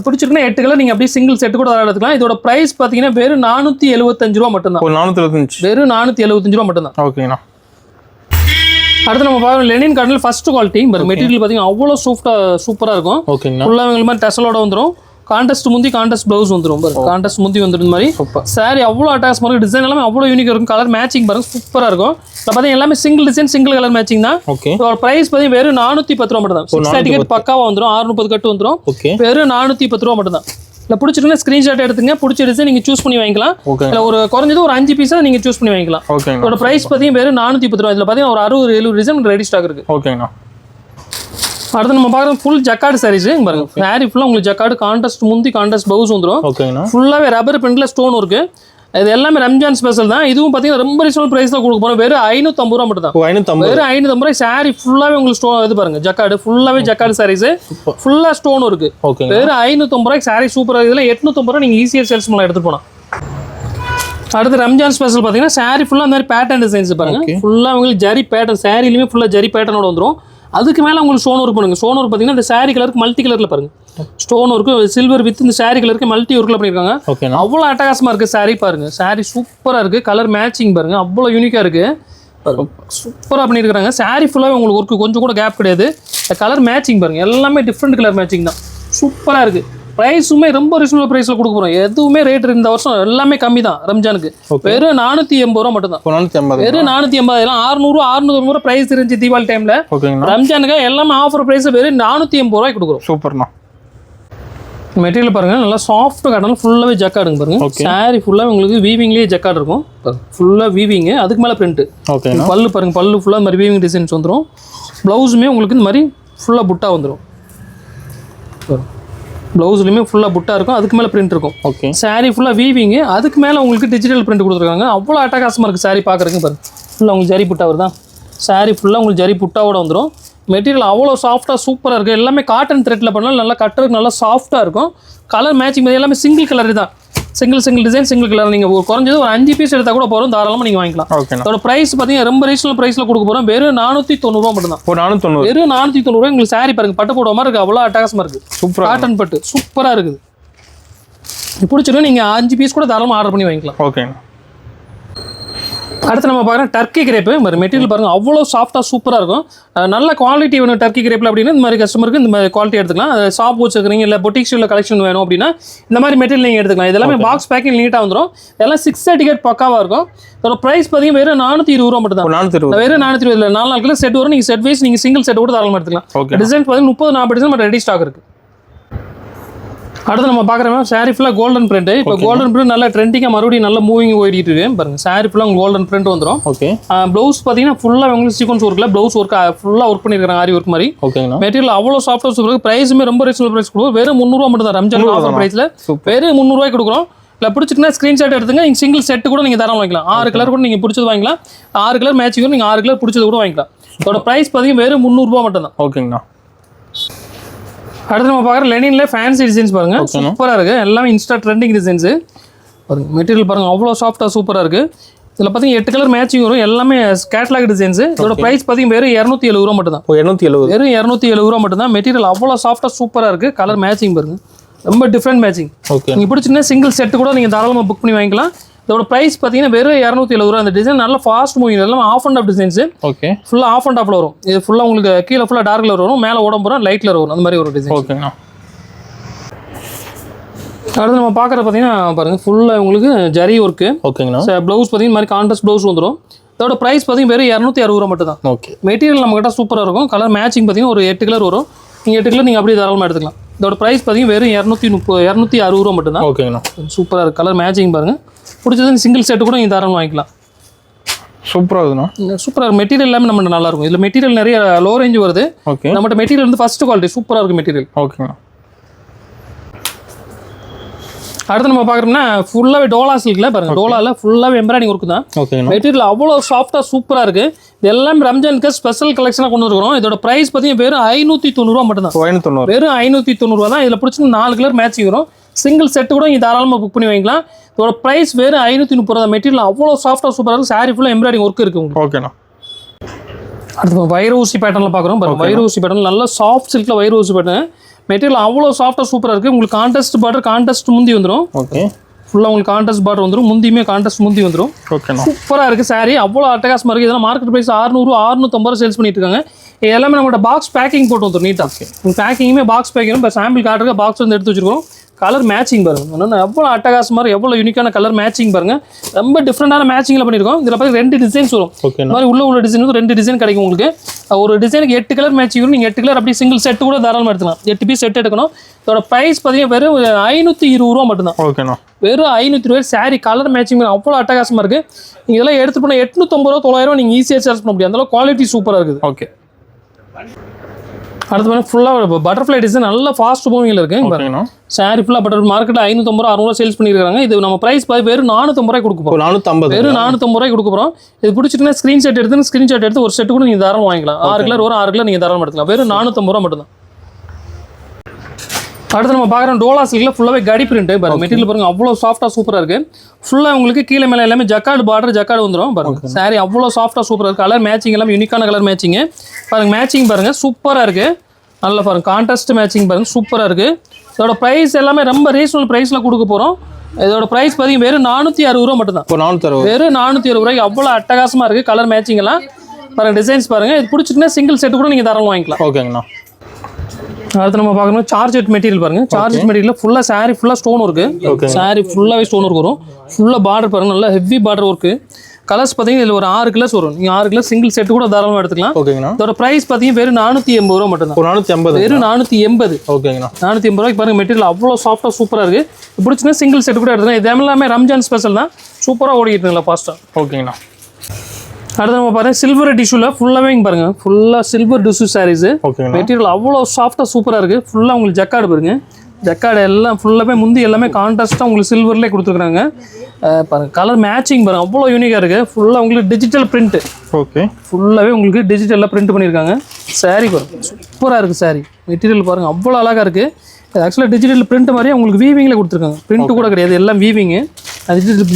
பிடிச்சிருக்குன்னா 8 கலர் நீங்கள் அப்படியே சிங்கிள் செட்டு கூட தாராளமாக எடுத்துக்கலாம். இதோட ப்ரைஸ் பார்த்தீங்கன்னா வெறும் 475 ரூபா மட்டும் தான். 475 வெறும் 475 ரூபா மட்டும் தான். ஓகேண்ணா. அடுத்து நம்ம பார்க்கணும் லெனின் காட்டனில் ஃபர்ஸ்ட் குவாலிட்டி மெட்டீரியல் பார்த்தீங்கன்னா அவ்வளோ சூப்பராக இருக்கும். ஓகேங்களா. ஃபுல்லாக உங்களுக்கு மாதிரி டெசலோட வந்துடும். கான்ட்ராஸ்ட் முந்தி கான்ட்ராஸ்ட் ப்ளவுஸ் வந்துடும். கான்ட்ராஸ்ட் முந்தி வந்துடும் மாதிரி சாரி அவ்வளோ அட்டாச்மெண்ட் இருக்குது. டிசைன் எல்லாமே அவ்வளோ யூனிக் இருக்கும். கலர் மேட்சிங் பாருங்க சூப்பராக இருக்கும். இப்போ பார்த்தீங்கன்னா எல்லாமே single design single colour matching தான். இதோட ப்ரைஸ் பார்த்தீங்கன்னா வெறும் 410 ரூபா மட்டும் தான். 6 டிக்கெட் பக்காவாக வந்துடும். 630 கட்டு வந்துடும். வெறும் 410 ரூபா மட்டும் தான். இல்லை பிடிச்சிருக்குன்னா ஸ்க்ரீன்ஷாட் எடுத்துங்க. பிடிச்ச டிசைன் நீங்கள் சூஸ் பண்ணி வாங்கிக்கலாம். இல்லை ஒரு குறைஞ்சது ஒரு 5 பீஸாக நீங்கள் சூஸ் பண்ணி வாங்கிக்கலாம். இதோட ப்ரைஸ் பார்த்தீங்கன்னா வெறும் 410 ரூபா. இதில் பார்த்தீங்கன்னா ஒரு 60-70 டிசைன் ரெடி ஸ்டாக் இருக்குது. ஓகேண்ணா. அடுத்து நம்ம பார்க்குறது ஃபுல் ஜக்கார்டு சாரீஸ் பாருங்க. சாரி ஃபுல்லாக உங்களுக்கு ஜக்கார்டு கான்ட்ராஸ்ட் முந்தி கான்ட்ராஸ்ட் ப்ளவுஸ் வந்துடும். ஃபுல்லாகவே ரப்பர் பிரிண்ட்ல ஸ்டோன் ஒர்க்கு. இது எல்லாமே ரம்ஜான் ஸ்பெஷல் தான். இதுவும் பார்த்தீங்கன்னா ரொம்ப ரீசனபிள் ப்ரைஸில் கொடுக்க போகிறோம். வெறும் 550 ரூபா மட்டும் தான். 550 வெறும் 550 ரூபாய். சாரி ஃபுல்லாகவே உங்களுக்கு ஸ்டோன் இது பாருங்க, ஜக்கார்டு ஃபுல்லாகவே ஜக்கார்டு சாரீஸ், ஃபுல்லாக ஸ்டோனும் இருக்கு. வெறும் 550 ரூபாய்க்கு சாரி சூப்பராக. இதில் 850 ரூபா நீங்கள் ஈஸியாக சேல்ஸ் பண்ணலாம், எடுத்துட்டு போகலாம். அடுத்து ரம்ஜான் ஸ்பெஷல் பார்த்தீங்கன்னா சாரி ஃபுல்லாக அந்த மாதிரி பேட்டர்ன் டிசைன்ஸ் பாருங்க. ஃபுல்லாக உங்களுக்கு ஜரி பேட்டர்ன், சாரிலையுமே ஃபுல்லாக ஜரி பேட்டர்னோட வந்துடும். அதுக்கு மேலே உங்களுக்கு ஸ்டோன் ஒர்க் பண்ணுங்க. ஸ்டோன் ஒர்க் பார்த்தீங்கன்னா இந்த சாரி கலருக்கு மல்டி கலரில் பாருங்க, ஸ்டோன் ஒர்க்கு சில்வர் வித் இந்த சாரி கலருக்கு மல்டி ஒர்க்கில் பண்ணியிருக்காங்க. அவ்வளோ அட்டகாசமாக இருக்குது சாரி பாருங்க. சாரி சூப்பராக இருக்குது, கலர் மேட்சிங் பாருங்க, அவ்வளோ யூனிக்காக இருக்குது, சூப்பராக பண்ணியிருக்காங்க. சாரி ஃபுல்லாகவே உங்களுக்கு ஒர்க்கு கொஞ்சம் கூட கேப் கிடையாது. கலர் மேட்சிங் பாருங்க, எல்லாமே டிஃப்ரெண்ட் கலர் மேட்சிங் தான், சூப்பராக இருக்குது. ப்ரைஸுமே ரொம்ப ரீசனபிள் ப்ரைஸில் கொடுக்க போகிறோம். எதுவுமே ரேட் இந்த வருஷம் எல்லாமே கம்மி தான் ரம்ஜானுக்கு. வெறும் 480 ரூபா மட்டும் தான். வெறும் 480. எல்லாம் 600 690 ப்ரைஸ் இருந்துச்சு தீபாவளி டைமில். ரம்ஜானுக்கு எல்லாமே ஆஃபர் ப்ரைஸ் வெறும் 480 ரூபாய்க்கு கொடுக்குறோம். சூப்பர்ண்ணா. மெட்டீரியல் பாருங்க, நல்லா சாஃப்ட் காட்டன், ஃபுல்லாகவே ஜக்கார்டுங்க பாருங்க. சாரி ஃபுல்லாக உங்களுக்கு வீவிங்லேயே ஜக்கார்டு இருக்கும், ஃபுல்லாக வீவிங்கு. அதுக்கு மேலே பிரிண்ட். பல்லு பாருங்க, பல்லு ஃபுல்லாக இந்த மாதிரி வீவிங் டிசைன்ஸ் வந்துடும். ப்ளவுஸுமே உங்களுக்கு இந்த மாதிரி ஃபுல்லாக புட்டா வந்துடும். ப்ளவுஸ்லையுமே ஃபுல்லாக புட்டா இருக்கும், அதுக்கு மேலே பிரிண்ட் இருக்கும். சாரி ஃபுல்லாக வீவிங்கு, அதுக்கு மேலே உங்களுக்கு டிஜிட்டல் பிரிண்ட் கொடுத்துருக்காங்க. அவ்வளோ அட்டகாசமாக இருக்குது சாரி பார்க்குறதுக்கு பாருங்க. ஃபுல்லாக உங்களுக்கு ஜரி புட்டா வருதா, சாரி ஃபுல்லாக உங்களுக்கு ஜரி புட்டாவோட வந்துடும். மெட்டீரியல் அவ்வளோ சாஃப்டாக சூப்பராக இருக்குது. எல்லாமே காட்டன் த்ரெட்டில் பண்ணாலும் நல்லா கட்டுறதுக்கு நல்லா சாஃப்டாக இருக்கும். கலர் மேட்சிங் எல்லாமே சிங்கிள் கலர் தான், சிங்கிள் டிசைன் சிங்கிள் கலர். நீங்கள் குறைஞ்சது ஒரு 5 பீஸ் எடுத்தால் கூட போகிறோம், தாராளமாக நீங்கள் வாங்கிக்கலாம். அதோட ப்ரைஸ் பார்த்தீங்கன்னா ரொம்ப ரீசனபிள் ப்ரைஸில் கொடுக்க போகிறோம். வெறும் 490 ரூபா மட்டும் தான். 490 வெறும் 490 ரூபா. உங்களுக்கு சாரி பாருங்க, பட்டு போடுற மாதிரி இருக்குது, அவ்வளோ அட்டகாசமாக இருக்குது. சூப்பர் காட்டன் பட்டு சூப்பராக இருக்குது. பிடிச்சிருக்கும், நீங்கள் 5 பீஸ் கூட தாராளமாக ஆர்டர் பண்ணி வாங்கிக்கலாம். ஓகே. அடுத்து நம்ம பார்க்குறோம் டர்க்கி கிரேப்பு. இந்த மாதிரி மெட்டீரியல் பாருங்கள், அவ்வளோ சாஃப்டாக சூப்பராக இருக்கும். நல்ல குவாலிட்டி வேணும் டர்க்கி கிரேப்பில் அப்படின்னா இந்த மாதிரி கஸ்டமருக்கு இந்த மாதிரி குவாலிட்டி எடுத்துக்கலாம். ஷாப் வச்சுருக்கீங்க, இல்லை பொட்டிக் ஸ்டைலில் கலெக்ஷன் வேணும் அப்படின்னா இந்த மாதிரி மெட்டீரியல் நீங்கள் எடுத்துக்கலாம். இதெல்லாமே பாக்ஸ் பேக்கிங் நீட்டாக வந்துடும். இதெல்லாம் 6 டிக்கெட் பக்காவாக இருக்கும். இதோட ப்ரைஸ் பார்த்தீங்கன்னா வெறும் 420 ரூபா மட்டும் தான். 420 வெறும் 420. 4 நாட்களில் செட் வரும். நீங்கள் செட் வைஸ் நீங்கள் சிங்கிள் செட் கூட தாராளமாக எடுத்துக்கலாம். டிசைன் பார்த்தீங்கன்னா 30-40 டிசைன் ரெடி ஸ்டாக் இருக்குது. அடுத்து நம்ம பார்க்குறோம் சாரி ஃபுல்லாக கோல்டன் பிரிண்ட். இப்போ கோல்டன் பிரிண்ட் நல்லா ட்ரெண்டிங்காக மறுபடியும் நல்ல மூவிங் ஓடிட்டு இருக்கு பாருங்க. சாரி ஃபுல்லாக உங்களுக்கு கோல்டன் பிரிண்ட் வந்துடும். ஓகே. ப்ளவுஸ் பார்த்தீங்கன்னா ஃபுல்லாக உங்களுக்கு சீக்வன்ஸ் ஒர்க்கில் ப்ளவுஸ் ஒர்க் ஃபுல்லாக ஒர்க் பண்ணியிருக்காங்க, ஆரி ஒர்க் மாதிரி. ஓகேங்களா. மெட்டீரியல் அவ்வளோ சாஃப்டாக சூப்பர். ப்ரைஸுமே ரொம்ப ரீசனபிள் ப்ரைஸ் கொடுக்கும். வெறும் 300 ரூபா மட்டும் தான். ரம்ஜான் ஆஃபர் ப்ரைஸில் வெறும் 300 ரூபாய்க்கு கொடுக்குறோம். இல்லை பிடிச்சிட்டுனா ஸ்க்ரீன்ஷாட் எடுத்துங்க. நீங்கள் சிங்கிள் செட்டு கூட நீங்கள் தரம் வாங்கிக்கலாம். 6 கலர் கூட நீங்கள் பிடிச்சது வாங்கிக்கலாம். 6 கலர் மேட்சிங் நீங்கள் 6 கலர் பிடிச்சது கூட வாங்கிக்கலாம். இதோட ப்ரைஸ் பார்த்தீங்கன்னா வெறும் 300 ரூபா மட்டும் தான். ஓகேங்கண்ணா. அடுத்து நம்ம பார்க்குற லெனினில் ஃபேன்சி டிசைன்ஸ் பாருங்கள், சூப்பராக இருக்குது. எல்லாமே இன்ஸ்டா ட்ரெண்டிங் டிசைன்ஸு பாருங்கள். மெட்டீரியல் பாருங்கள், அவ்வளோ சாஃப்டாக சூப்பராக இருக்குது. இதில் பார்த்தீங்கன்னா 8 கலர் மேட்சிங் வரும். எல்லாமே கேட்லாக் டிசைன்ஸு. இதோட ப்ரைஸ் பார்த்தீங்கன்னா வெறும் 270 ரூபா மட்டும் தான். 270 வெறும் 270 ரூபா மட்டும் தான். மெட்டீரியல் அவ்வளோ சாஃப்டாக சூப்பராக இருக்குது. கலர் மேட்சிங் பாருங்கள், ரொம்ப டிஃப்ரெண்ட் மேட்சிங். ஓகே. நீங்கள் பிடிச்சிங்கன்னா சிங்கிள் செட்டு கூட நீங்கள் தாராளமாக புக் பண்ணி வாங்கிக்கலாம். இதோட ப்ரைஸ் பார்த்தீங்கன்னா வெறும் 270 ரூபா. அந்த டிசைன் நல்ல ஃபாஸ்ட் மூவிங், எல்லாம் off and off designs. Okay. ஃபுல்லாக ஆஃப் அண்ட் ஆஃப்ல வரும். இது ஃபுல்லாக உங்களுக்கு கீழே ஃபுல்லாக டார்க் கலர் வரும், மேலே உடம்பு வரும், லைட் கலர் வரும், அந்த மாதிரி ஒரு டிசைன். ஓகேண்ணா. அடுத்து நம்ம பார்க்குறது பார்த்தீங்கன்னா பாருங்கள், ஃபுல்லாக உங்களுக்கு ஜரி ஒர்க்கு. ஓகேங்கண்ணா. ப்ளவுஸ் பார்த்தீங்கன்னா மாதிரி கான்ட்ராஸ்ட் ப்ளவுஸ் வந்துடும். இதோட ப்ரைஸ் பார்த்தீங்கன்னா வெறும் 260 ரூபா மட்டும் தான். ஓகே. மெட்டீரியல் நம்மகிட்ட சூப்பராக இருக்கும். கலர் மேட்சிங் பார்த்தீங்கன்னா ஒரு 8 கலர் வரும். நீங்கள் 8 கலர் நீங்கள் அப்படியே தாராளமாக எடுத்துக்கலாம். இதோட ப்ரைஸ் பார்த்தீங்கன்னா வெறும் 260 ரூபா மட்டும் தான். ஓகேங்கண்ணா. சூப்பராக இருக்குது. கலர் மேட்சிங் பாருங்கள், பிடிச்சது சிங்கிள் செட்டு கூட நீங்கள் தாராளமாக வாங்கிக்கலாம். சூப்பராக இருக்குண்ணா. சூப்பராக மெட்டீரியல் எல்லாமே நம்ம நல்லாயிருக்கும். இதில் மெட்டீரியல் நிறைய லோ ரேஞ்ச் வருது. ஓகே. நம்மகிட்ட மெட்டீரியல் வந்து ஃபஸ்ட் குவாலிட்டி சூப்பராக இருக்குது மெட்டீரியல். ஓகேண்ணா. அடுத்து நம்ம பார்க்குறோம்னா ஃபுல்லாகவே டோலா சில்கில் பாருங்க. டோலாவில் ஃபுல்லாகவே எம்ப்ராய்டிங் ஒர்க்கு தான். ஓகே. மெட்டீரியல் அவ்வளோ சாஃப்டாக சூப்பராக இருக்குது. இது எல்லாமே ரம்ஜானுக்கு ஸ்பெஷல் கலெக்ஷனாக கொண்டு வந்துருக்கிறோம். இதோட ப்ரைஸ் பார்த்தீங்கன்னா வெறும் 590 ரூபா மட்டும் தான். 590 வெறும் 590 ரூபா தான். இதில் பிடிச்சி 4 கலர் மேட்சிங் வரும். சிங்கிள் செட்டு கூட நீங்கள் தாராளமாக புக் பண்ணி வாங்கிக்கலாம். இதோட ப்ரைஸ் வெறும் 530 ரூபா. மெட்டீரியல் அவ்வளோ சாஃப்டாக சூப்பராக இருக்குது. சாரி ஃபுல்லாக எம்ப்ராய்டிங் ஒர்க் இருக்குது உங்களுக்கு. ஓகேண்ணா. அடுத்து வைர ஊசி பேட்டர்னில் பார்க்குறோம் பாருங்க. வைர ஊசி பேட்டர்ன் நல்லா சாஃப்ட் சில்கில் வைர ஊசி பேட்டர்ன். மெட்டீரியல் அவ்வளோ சாஃப்டாக சூப்பராக இருக்குது. உங்களுக்கு கான்ட்ராஸ்ட் பார்டர், கான்ட்ராஸ்ட் முந்தி வந்துடும். ஓகே. ஃபுல்லாக உங்களுக்கு கான்ட்ராஸ்ட் பார்டர் வந்துடும். முந்தியுமே கான்ட்ராஸ்ட் முந்தி வந்துடும். ஓகே. சூப்பராக இருக்குது சாரி, அவ்வளோ அட்டகாசமாக இருக்குது. இதெல்லாம் மார்க்கெட் ப்ரைஸ் 600 650 சேல்ஸ் பண்ணிட்டு இருக்காங்க. எல்லாமே நம்மளோட பாக்ஸ் பேக்கிங் போட்டு வந்துடும் நீட்டாக. பேக்கிங்குமே பாக்ஸ் பேக்கிங். இப்போ சாம்பிள் காட்டுறதுக்கு பாக்ஸ் வந்து எடுத்து வச்சுருக்கோம். கலர் மேட்சிங் பாருங்கள், எவ்வளோ அட்டகாசமாக எவ்வளோ யூனிக்கான கலர் மேட்சிங் பாருங்கள். ரொம்ப டிஃப்ரெண்டான மேட்சிங்கில் பண்ணியிருக்கோம். இதில் பார்த்து 2 டிசைன்ஸ் வரும். இந்த மாதிரி உள்ள டிசைன் வந்து 2 டிசைன் கிடைக்கும் உங்களுக்கு. ஒரு டிசைனுக்கு 8 கலர் மேட்சிங் வரும். நீங்கள் 8 கலர் அப்படி சிங்கிள் செட்டு கூட தாராளமாக எடுத்துக்கலாம். 8 பீஸ் செட் எடுக்கணும். இதோட ப்ரைஸ் பார்த்தீங்கன்னா வெறும் 520 ரூபா மட்டும்தான். ஓகேண்ணா. வெறும் 520 ரூபாய். சாரி கலர் மேட்சிங் அவ்வளோ அட்டகாசமாக இருக்குது. நீங்கள் இதெல்லாம் எடுத்து போனால் 850 ரூபா 900 நீங்கள் ஈஸியாக சார்ஜ் பண்ண முடியும். அந்தளவு குவாலிட்டி சூப்பராக இருக்குது. ஓகே. அடுத்து வந்து ஃபுல்லாக பட்டர்ஃப்ளை டிசைன் நல்ல ஃபாஸ்ட் மூவிங்கில் இருக்குது. சாரி ஃபுல்லாக பட்டர் மார்க்கெட்டில் 550 600 சேல்ஸ் பண்ணியிருக்காங்க. இது நம்ம ப்ரைஸ் வெறும் 450 கொடுக்க போகிறோம். 450 வெறும் 450 கொடுக்க போகிறோம். இது பிடிச்சிட்டுனா ஸ்க்ரீன்ஷாட் எடுத்து ஒரு செட்டு கூட நீங்கள் தாராளம் வாங்கிக்கலாம். 6 கலர் வரும், 6 கலர் நீங்கள் தாராளம் எடுத்துக்கலாம். வெறும் 450 மட்டும்தான். அடுத்து நம்ம பார்க்குறோம் டோலா சில்கில் ஃபுல்லாகவே கடி பிரிண்ட் பாருங்க. மெட்டீரியல் பாருங்க அவ்வளோ சாஃப்டாக சூப்பராக இருக்குது. ஃபுல்லாக உங்களுக்கு கீழே மேலே எல்லாமே ஜக்கார்டு பார்டர் ஜக்கார்டு வந்துடும் பாருங்க. சாரி அவ்வளோ சாஃப்டாக சூப்பராக இருக்குது. கலர் மேட்சிங் எல்லாமே யூனிக்கான கலர் மேட்சிங்கு பாருங்க. மேட்சிங் பாருங்க சூப்பராக இருக்குது. நல்லா பாருங்க கான்ட்ராஸ்ட் மேட்சிங் பாருங்க சூப்பராக இருக்குது. இதோட ப்ரைஸ் எல்லாமே ரொம்ப ரீசனபிள் ப்ரைஸில் கொடுக்க போகிறோம். இதோட ப்ரைஸ் பார்த்தீங்கன்னா வெறும் 460 ரூபா மட்டும் தான். வெறும் 460 ரூபாய்க்கு அவ்வளோ அட்டகாசமாக இருக்குது. கலர் மேட்சிங் எல்லாம் பாருங்க. டிசைன்ஸ் பாருங்க. இது பிடிச்சிட்டுனா சிங்கிள் செட்டு கூட நீங்கள் தாராளம் வாங்கிக்கலாம். ஓகேங்கண்ணா. அடுத்து நம்ம பார்க்கணும் சார்ஜெட் மெட்டீரியல் பாருங்க. சார்ஜெட் மெட்டீரியல் ஃபுல்லாக சாரி ஃபுல்லாக ஸ்டோன் இருக்கு. சாரி ஃபுல்லாகவே ஸ்டோன் ஒர்க் வரும். ஃபுல்லாக பார்டர் பாருங்க நல்லா ஹெவி பார்டர் ஒர்க்கு. கலர்ஸ் பார்த்தீங்கன்னா இதில் ஒரு 6 கலர்ஸ் வரும். நீங்கள் 6 கலர் சிங்கிள் செட்டு கூட தாராளமாக எடுத்துக்கலாம். ஓகேங்கண்ணா. இதோட ப்ரைஸ் பார்த்தீங்கன்னா வெறும் 480 ரூபா மட்டும் தான். 480 வெறும் 480. ஓகேங்கண்ணா. 480 ரூபாய்க்கு பாருங்க. மெட்டீரியல் அவ்வளோ சாஃப்டாக சூப்பராக இருக்குது. பிடிச்சினா சிங்கிள் செட்டு கூட எடுத்துக்கலாம். இது எல்லாமே ரம்ஜான் ஸ்பெஷல் தான். சூப்பராக ஓடிக்கிட்டு இருங்களா ஃபாஸ்ட்டாக. ஓகேங்கண்ணா. அடுத்து நம்ம பாருங்க சில்வர் டிஷ்யூல ஃபுல்லாவே பாருங்க. ஃபுல்லா சில்வர் டிஷ்யூ சாரீஸ். மெட்டீரியல் அவ்வளோ சாஃப்டா சூப்பரா இருக்கு. ஃபுல்லா உங்களுக்கு ஜக்கார்டு பாருங்க. ஜக்கார்டு எல்லாம் ஃபுல்லாவே முந்தி எல்லாமே கான்ட்ராஸ்டா உங்களுக்கு சில்வர்லேயே கொடுத்துருக்காங்க. பாருங்க கலர் மேட்சிங் பாருங்க அவ்வளோ யூனிக்கா இருக்கு. ஃபுல்லா உங்களுக்கு டிஜிட்டல் பிரிண்ட். ஓகே ஃபுல்லாவே உங்களுக்கு டிஜிட்டல்ல பிரிண்ட் பண்ணியிருக்காங்க. சாரி பாருங்க சூப்பரா இருக்கு. சாரி மெட்டீரியல் பாருங்க அவ்வளோ அழகா இருக்கு. ஆக்சுவலாக டிஜிட்டல் பிரிண்ட் மாதிரியே உங்களுக்கு வீவிங்கில் கொடுத்துருக்காங்க. பிரிண்ட் கூட கிடையாது, எல்லாம் வீவிங்கு.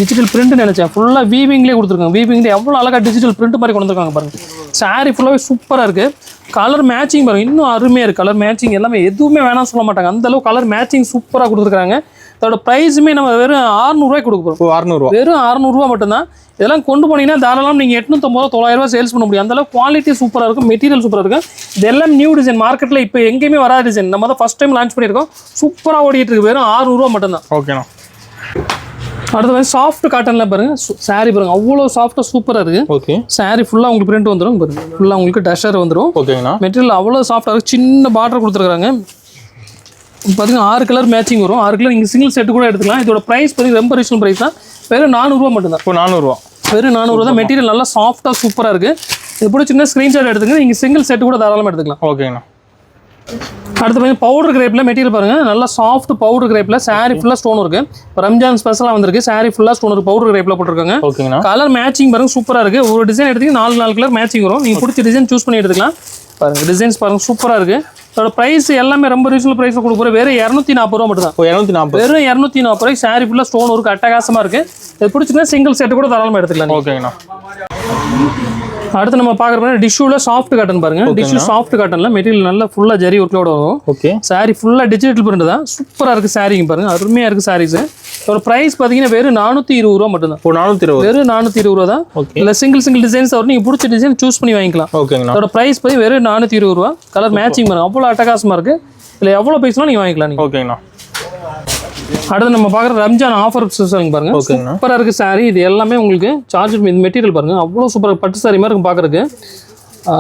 டிஜிட்டல் பிரிண்ட் நினைச்சேன். ஃபுல்லாக வீவிங்லேயே கொடுத்துருக்காங்க. வீவிங்லேயே எவ்வளோ அழகாக டிஜிட்டல் பிரிண்ட் மாதிரி கொண்டு வந்துருக்காங்க பாருங்க. சாரி ஃபுல்லாகவே சூப்பராக இருக்குது. கலர் மேட்சிங் பாருங்க இன்னும் அருமையாக இருக்குது. கலர் மேட்சிங் எல்லாமே எதுவுமே வேணாம்னு சொல்ல மாட்டாங்க. அந்தளவு கலர் மேட்சிங் சூப்பராக கொடுத்துருக்காங்க. அதோட ப்ரைஸுமே நம்ம வெறும் 600 ரூபாய் கொடுக்க போகிறோம். 600 வெறும் 600 ரூபா மட்டும்தான். இதெல்லாம் கொண்டு போனீங்கன்னா தாராளம் நீங்கள் 850 900 ரூபா சேல்ஸ் பண்ண முடியும். அந்தளவு குவாலிட்டி சூப்பராக இருக்கும். மெட்டீரியல் சூப்பராக இருக்கும். இதெல்லாம் நியூ டிசைன் மார்க்கெட்டில் இப்போ எங்கேயுமே வராத டிசைன். நம்ம தான் ஃபஸ்ட் டைம் லான்ச் பண்ணியிருக்கோம். சூப்பராக ஓடிட்டு இருக்கு. வெறும் 600 ரூபா மட்டும்தான். ஓகேண்ணா. அடுத்து வந்து சாஃப்ட் காட்டன்ல பாருங்க. சாரி பாருங்க அவ்வளோ சாஃப்டாக சூப்பராக இருக்கு. ஓகே சாரி ஃபுல்லாக உங்களுக்கு பிரிண்ட் வந்துடும் பாருங்க. ஃபுல்லாக உங்களுக்கு டஷர் வந்துடும். ஓகேண்ணா. மெட்டீரியல் அவ்வளோ சாஃப்டாக இருக்கு. சின்ன பார்டர் கொடுத்துருக்காங்க. பார்த்தீங்கன்னா 6 கலர் மேட்சிங் வரும். 6 கலர் நீங்கள் சிங்கிள் செட்டு கூட எடுத்துக்கலாம். இதோட ப்ரைஸ் பார்த்தீங்கன்னா ரொம்ப ரீசனபிள் ப்ரைஸ் தான். வெறும் 400 ரூபா மட்டும்தான். 400 ரூபா வெறும் 400 ரூபா தான். மெட்டீரியல் நல்லா சாஃப்டாக சூப்பராக இருக்குது. இது பிடிச்சிருந்தா ஸ்க்ரீன்ஷாட் எடுத்துங்க. நீங்கள் சிங்கிள் செட்டு கூட தாராளமாக எடுத்துக்கலாம். ஓகேண்ணா. அடுத்து பார்த்தீங்கன்னா பவுடர் கிரேப்பில் மெட்டீரியல் பாருங்கள். நல்லா சாஃப்ட் பவுடர் கிரேப்பில் சாரி ஃபுல்லாக ஸ்டோன் இருக்குது. இப்போ ரம்ஜான் ஸ்பெஷலாக வந்திருக்கு. சாரி ஃபுல்லாக ஸ்டோன் இருக்குது. பவுடர் கிரேப்பில் போட்டிருக்காங்க. ஓகேண்ணா. கலர் மேட்சிங் பாருங்கள் சூப்பராக இருக்குது. ஒரு டிசைன் எடுத்தீங்கன்னா 4 கலர் மேட்சிங் வரும். நீங்கள் பிடிச்ச டிசைன் சூஸ் பண்ணி எடுத்துக்கலாம். பாருங்கள் டிசைன்ஸ் பாருங்கள் சூப்பராக இருக்குது. அதோட ப்ரைஸ் எல்லாமே ரொம்ப ரீசனபிள் ப்ரைஸில் கொடுக்குறோம். வெறும் 240 ரூபா மட்டும் தான். 240 வெறும் 240 ரூபாய்க்கு சாரி ஃபுல்லாக ஸ்டோன் ஒர்க் அட்டகாசமாக இருக்குது. இது பிடிச்சிங்கன்னா சிங்கிள் செட்டு கூட தாராளமாக எடுத்துக்கலாம். ஓகேங்கண்ணா. அடுத்து நம்ம பார்க்குற டிஷ்யூல சாஃப்ட் காட்டன் பாருங்க. டிஷ்யூ சாஃப்ட் காட்டன்ல மெட்டீரியல் நல்லா ஃபுல்லா ஜரி ஒர்க்லோட வரும். ஓகே சாரி ஃபுல்லா டிஜிட்டல் பிரிண்ட் தான். சூப்பரா இருக்கு. சாரிங்க பாருங்க அருமையா இருக்கு. சாரீஸ் ஒரு பிரைஸ் பாத்தீங்கன்னா வெறும் 420 ரூபா மட்டும் தான். 420 வெறும் 420 ரூபா தான். இல்ல சிங்கிள் டிசைன்ஸ் வரும். நீங்க பிடிச்ச டிசைன் சூஸ் பண்ணி வாங்கிக்கலாம். ஓகேங்களா. அதோட பிரைஸ் பாத்தீங்கன்னா வெறும் 420 ரூபா. கலர் மேட்சிங் பாருங்க அவ்வளவு அட்டகாசமா இருக்கு. இல்ல எவ்வளவு பைசாலும் நீங்க வாங்கிக்கலாம். ஓகேங்களா. அடுத்து நம்ம பார்க்குற ரம்ஜான் ஆஃபர் பாருங்க. சூப்பராக இருக்குது சாரி. இது எல்லாமே உங்களுக்கு சார்ஜ் மெட்டீரியல் பாருங்க அவ்வளோ சூப்பராக பட்டு சாரி மாதிரி இருக்கும் பார்க்குறதுக்கு.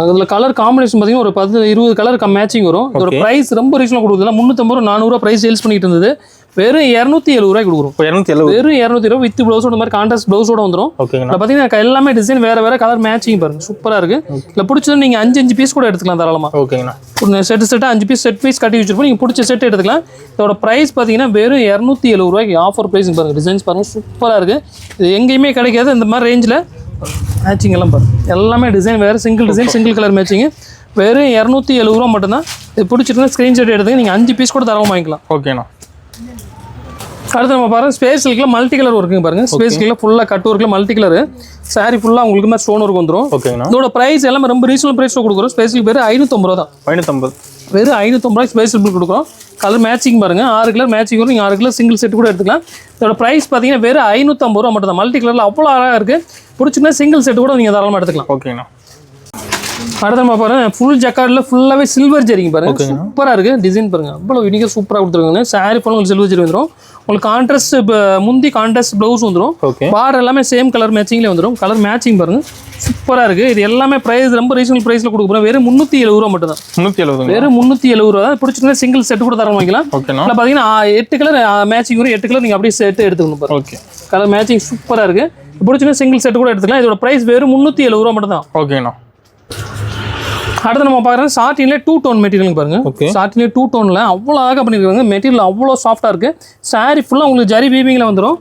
அதில் கலர் காம்பினேஷன் பார்த்தீங்கன்னா ஒரு 10-20 கலர் மேட்சிங் வரும். இதோட ப்ரைஸ் ரொம்ப ரீசனாக கொடுக்குதுல. 350 400 ரூபா ப்ரைஸ் சேல்ஸ் பண்ணிட்டு இருந்தது. வெறும் 270 ரூபாய் கொடுக்குறோம். வெறும் 270 ரூபா வித் ப்ளவுஸோட மாதிரி கான்ட்ராஸ்ட் ப்ளவுஸோட வந்துடும். இதில் பார்த்தீங்கன்னா எல்லாமே டிசைன் வேறு கலர் மேட்சிங் பாருங்க சூப்பராக இருக்குது. இல்லை பிடிச்சது நீங்கள் 5 பீஸ் கூட எடுத்துக்கலாம் தாராளமாக. ஓகேங்கண்ணா. செட்டாக 5 பீஸ் செட் பீஸ் கட்டி வச்சிருப்போம். நீங்கள் பிடிச்ச செட் எடுத்துக்கலாம். இதோட ப்ரைஸ் பார்த்தீங்கன்னா வெறும் 270 ரூபாய்க்கு ஆஃபர் ப்ரைஸ் பாருங்கள். டிசைன்ஸ் பாருங்கள் சூப்பராக இருக்குது. இது எங்கேயுமே கிடைக்காது இந்த மாதிரி ரேஞ்சில். மேட்சிங் எல்லாம் பாருங்கள் எல்லாமே டிசைன் வேறு. சிங்கிள் கலர் மேட்சிங்கு வெறும் 270 ரூபா மட்டும்தான். இது பிடிச்சிருந்தா ஸ்க்ரீன்ஷாட் எடுத்துங்க. நீங்கள் 5 பீஸ் கூட தரவும் வாங்கிக்கலாம். ஓகேண்ணா. அடுத்து நம்ம பாருங்கள் ஸ்பேஸ் சில்கில் மல்டி கலர் ஒர்க்குங்க பாருங்கள். ஸ்பேஸ் சில்கில் ஃபுல்லாக கட் ஒர்க்கில் மல்டி கலர் சாரி ஃபுல்லாக உங்களுக்கு மாதிரி ஸ்டோன் ஒர்க் வந்துடும். ஓகேங்களா. இதோட ப்ரைஸ் எல்லாமே ரொம்ப ரீசனபிள் ப்ரைஸில் கொடுக்குறோம். ஸ்பேஸ் சில்க் வெறும் 550 ரூபா தான். 550 வெறும் 550 ரூபாய்க்கு ஸ்பேஸ் சில்க் கொடுக்குறோம். கலர் மேட்சிங் பாருங்கள் 6 கலர் மேட்சிங் வரும். நீங்கள் 6 கலர் சிங்கிள் செட் கூட எடுத்துக்கலாம். இதோட ப்ரைஸ் பார்த்தீங்கன்னா வெறும் 550 ரூபா மட்டும் தான். மல்டி கலரில் அவ்வளோ அழகாக இருக்குது. பிடிச்சிங்கன்னா சிங்கிள் செட் கூட நீங்கள் தாராளமாக எடுத்துக்கலாம். ஓகேண்ணா. அடுத்து நம்ம பாருங்க ஃபுல் ஜக்கார்டில் ஃபுல்லாகவே சில்வர் ஜரிங்க பாருங்க. சூப்பராக இருக்குது. டிசைன் பாருங்க அவ்வளோ யூனிக்காக சூப்பராக கொடுத்துருக்காங்க. சாரி ஃபுல்லாக உங்களுக்கு சில்வர் ஜரி வந்துடும். உங்களுக்கு கான்ட்ராஸ்ட் முந்தி கான்ட்ராஸ்ட் ப்ளவுஸ் வந்துடும். பார்டர் எல்லாமே சேம் கலர் மேட்சிங்லேயே வந்துடும். கலர் மேட்சிங் பாருங்க சூப்பராக இருக்குது. இது எல்லாமே ப்ரைஸ் ரொம்ப ரீசனபிள் ப்ரைஸில் கொடுக்க போகிறோம். வெறும் 370 ரூபா மட்டும் தான். 370 வெறும் 370 ரூபா தான். பிடிச்சிங்கன்னா சிங்கிள் செட் கூட தரம் வாங்கிக்கலாம். இல்லை பார்த்தீங்கன்னா 8 கலர் மேட்சிங் வரும். 8 கலர் நீங்கள் அப்படியே செட்டு எடுத்துக்கணும் பாருங்க. ஓகே கலர் மேட்சிங் சூப்பராக இருக்குது. பிடிச்சிங்கன்னா சிங்கிள் செட் கூட எடுத்துக்கலாம். இதோட ப்ரைஸ் வெறும் 370 ரூபா மட்டும் தான். ஓகேண்ணா. அடுத்து நம்ம பார்க்குறது சாட்டின்ல 2 டோன் மெட்டீரியல் பாருங்க. சாட்டின்ல 2 டோன்ல அவ்வளோ அழகாக பண்ணியிருக்காங்க. மெட்டீரியல் அவ்வளோ சாஃப்டாக இருக்கு. சாரி ஃபுல்லாக உங்களுக்கு ஜரி வீவிங்கில் வந்துடும்.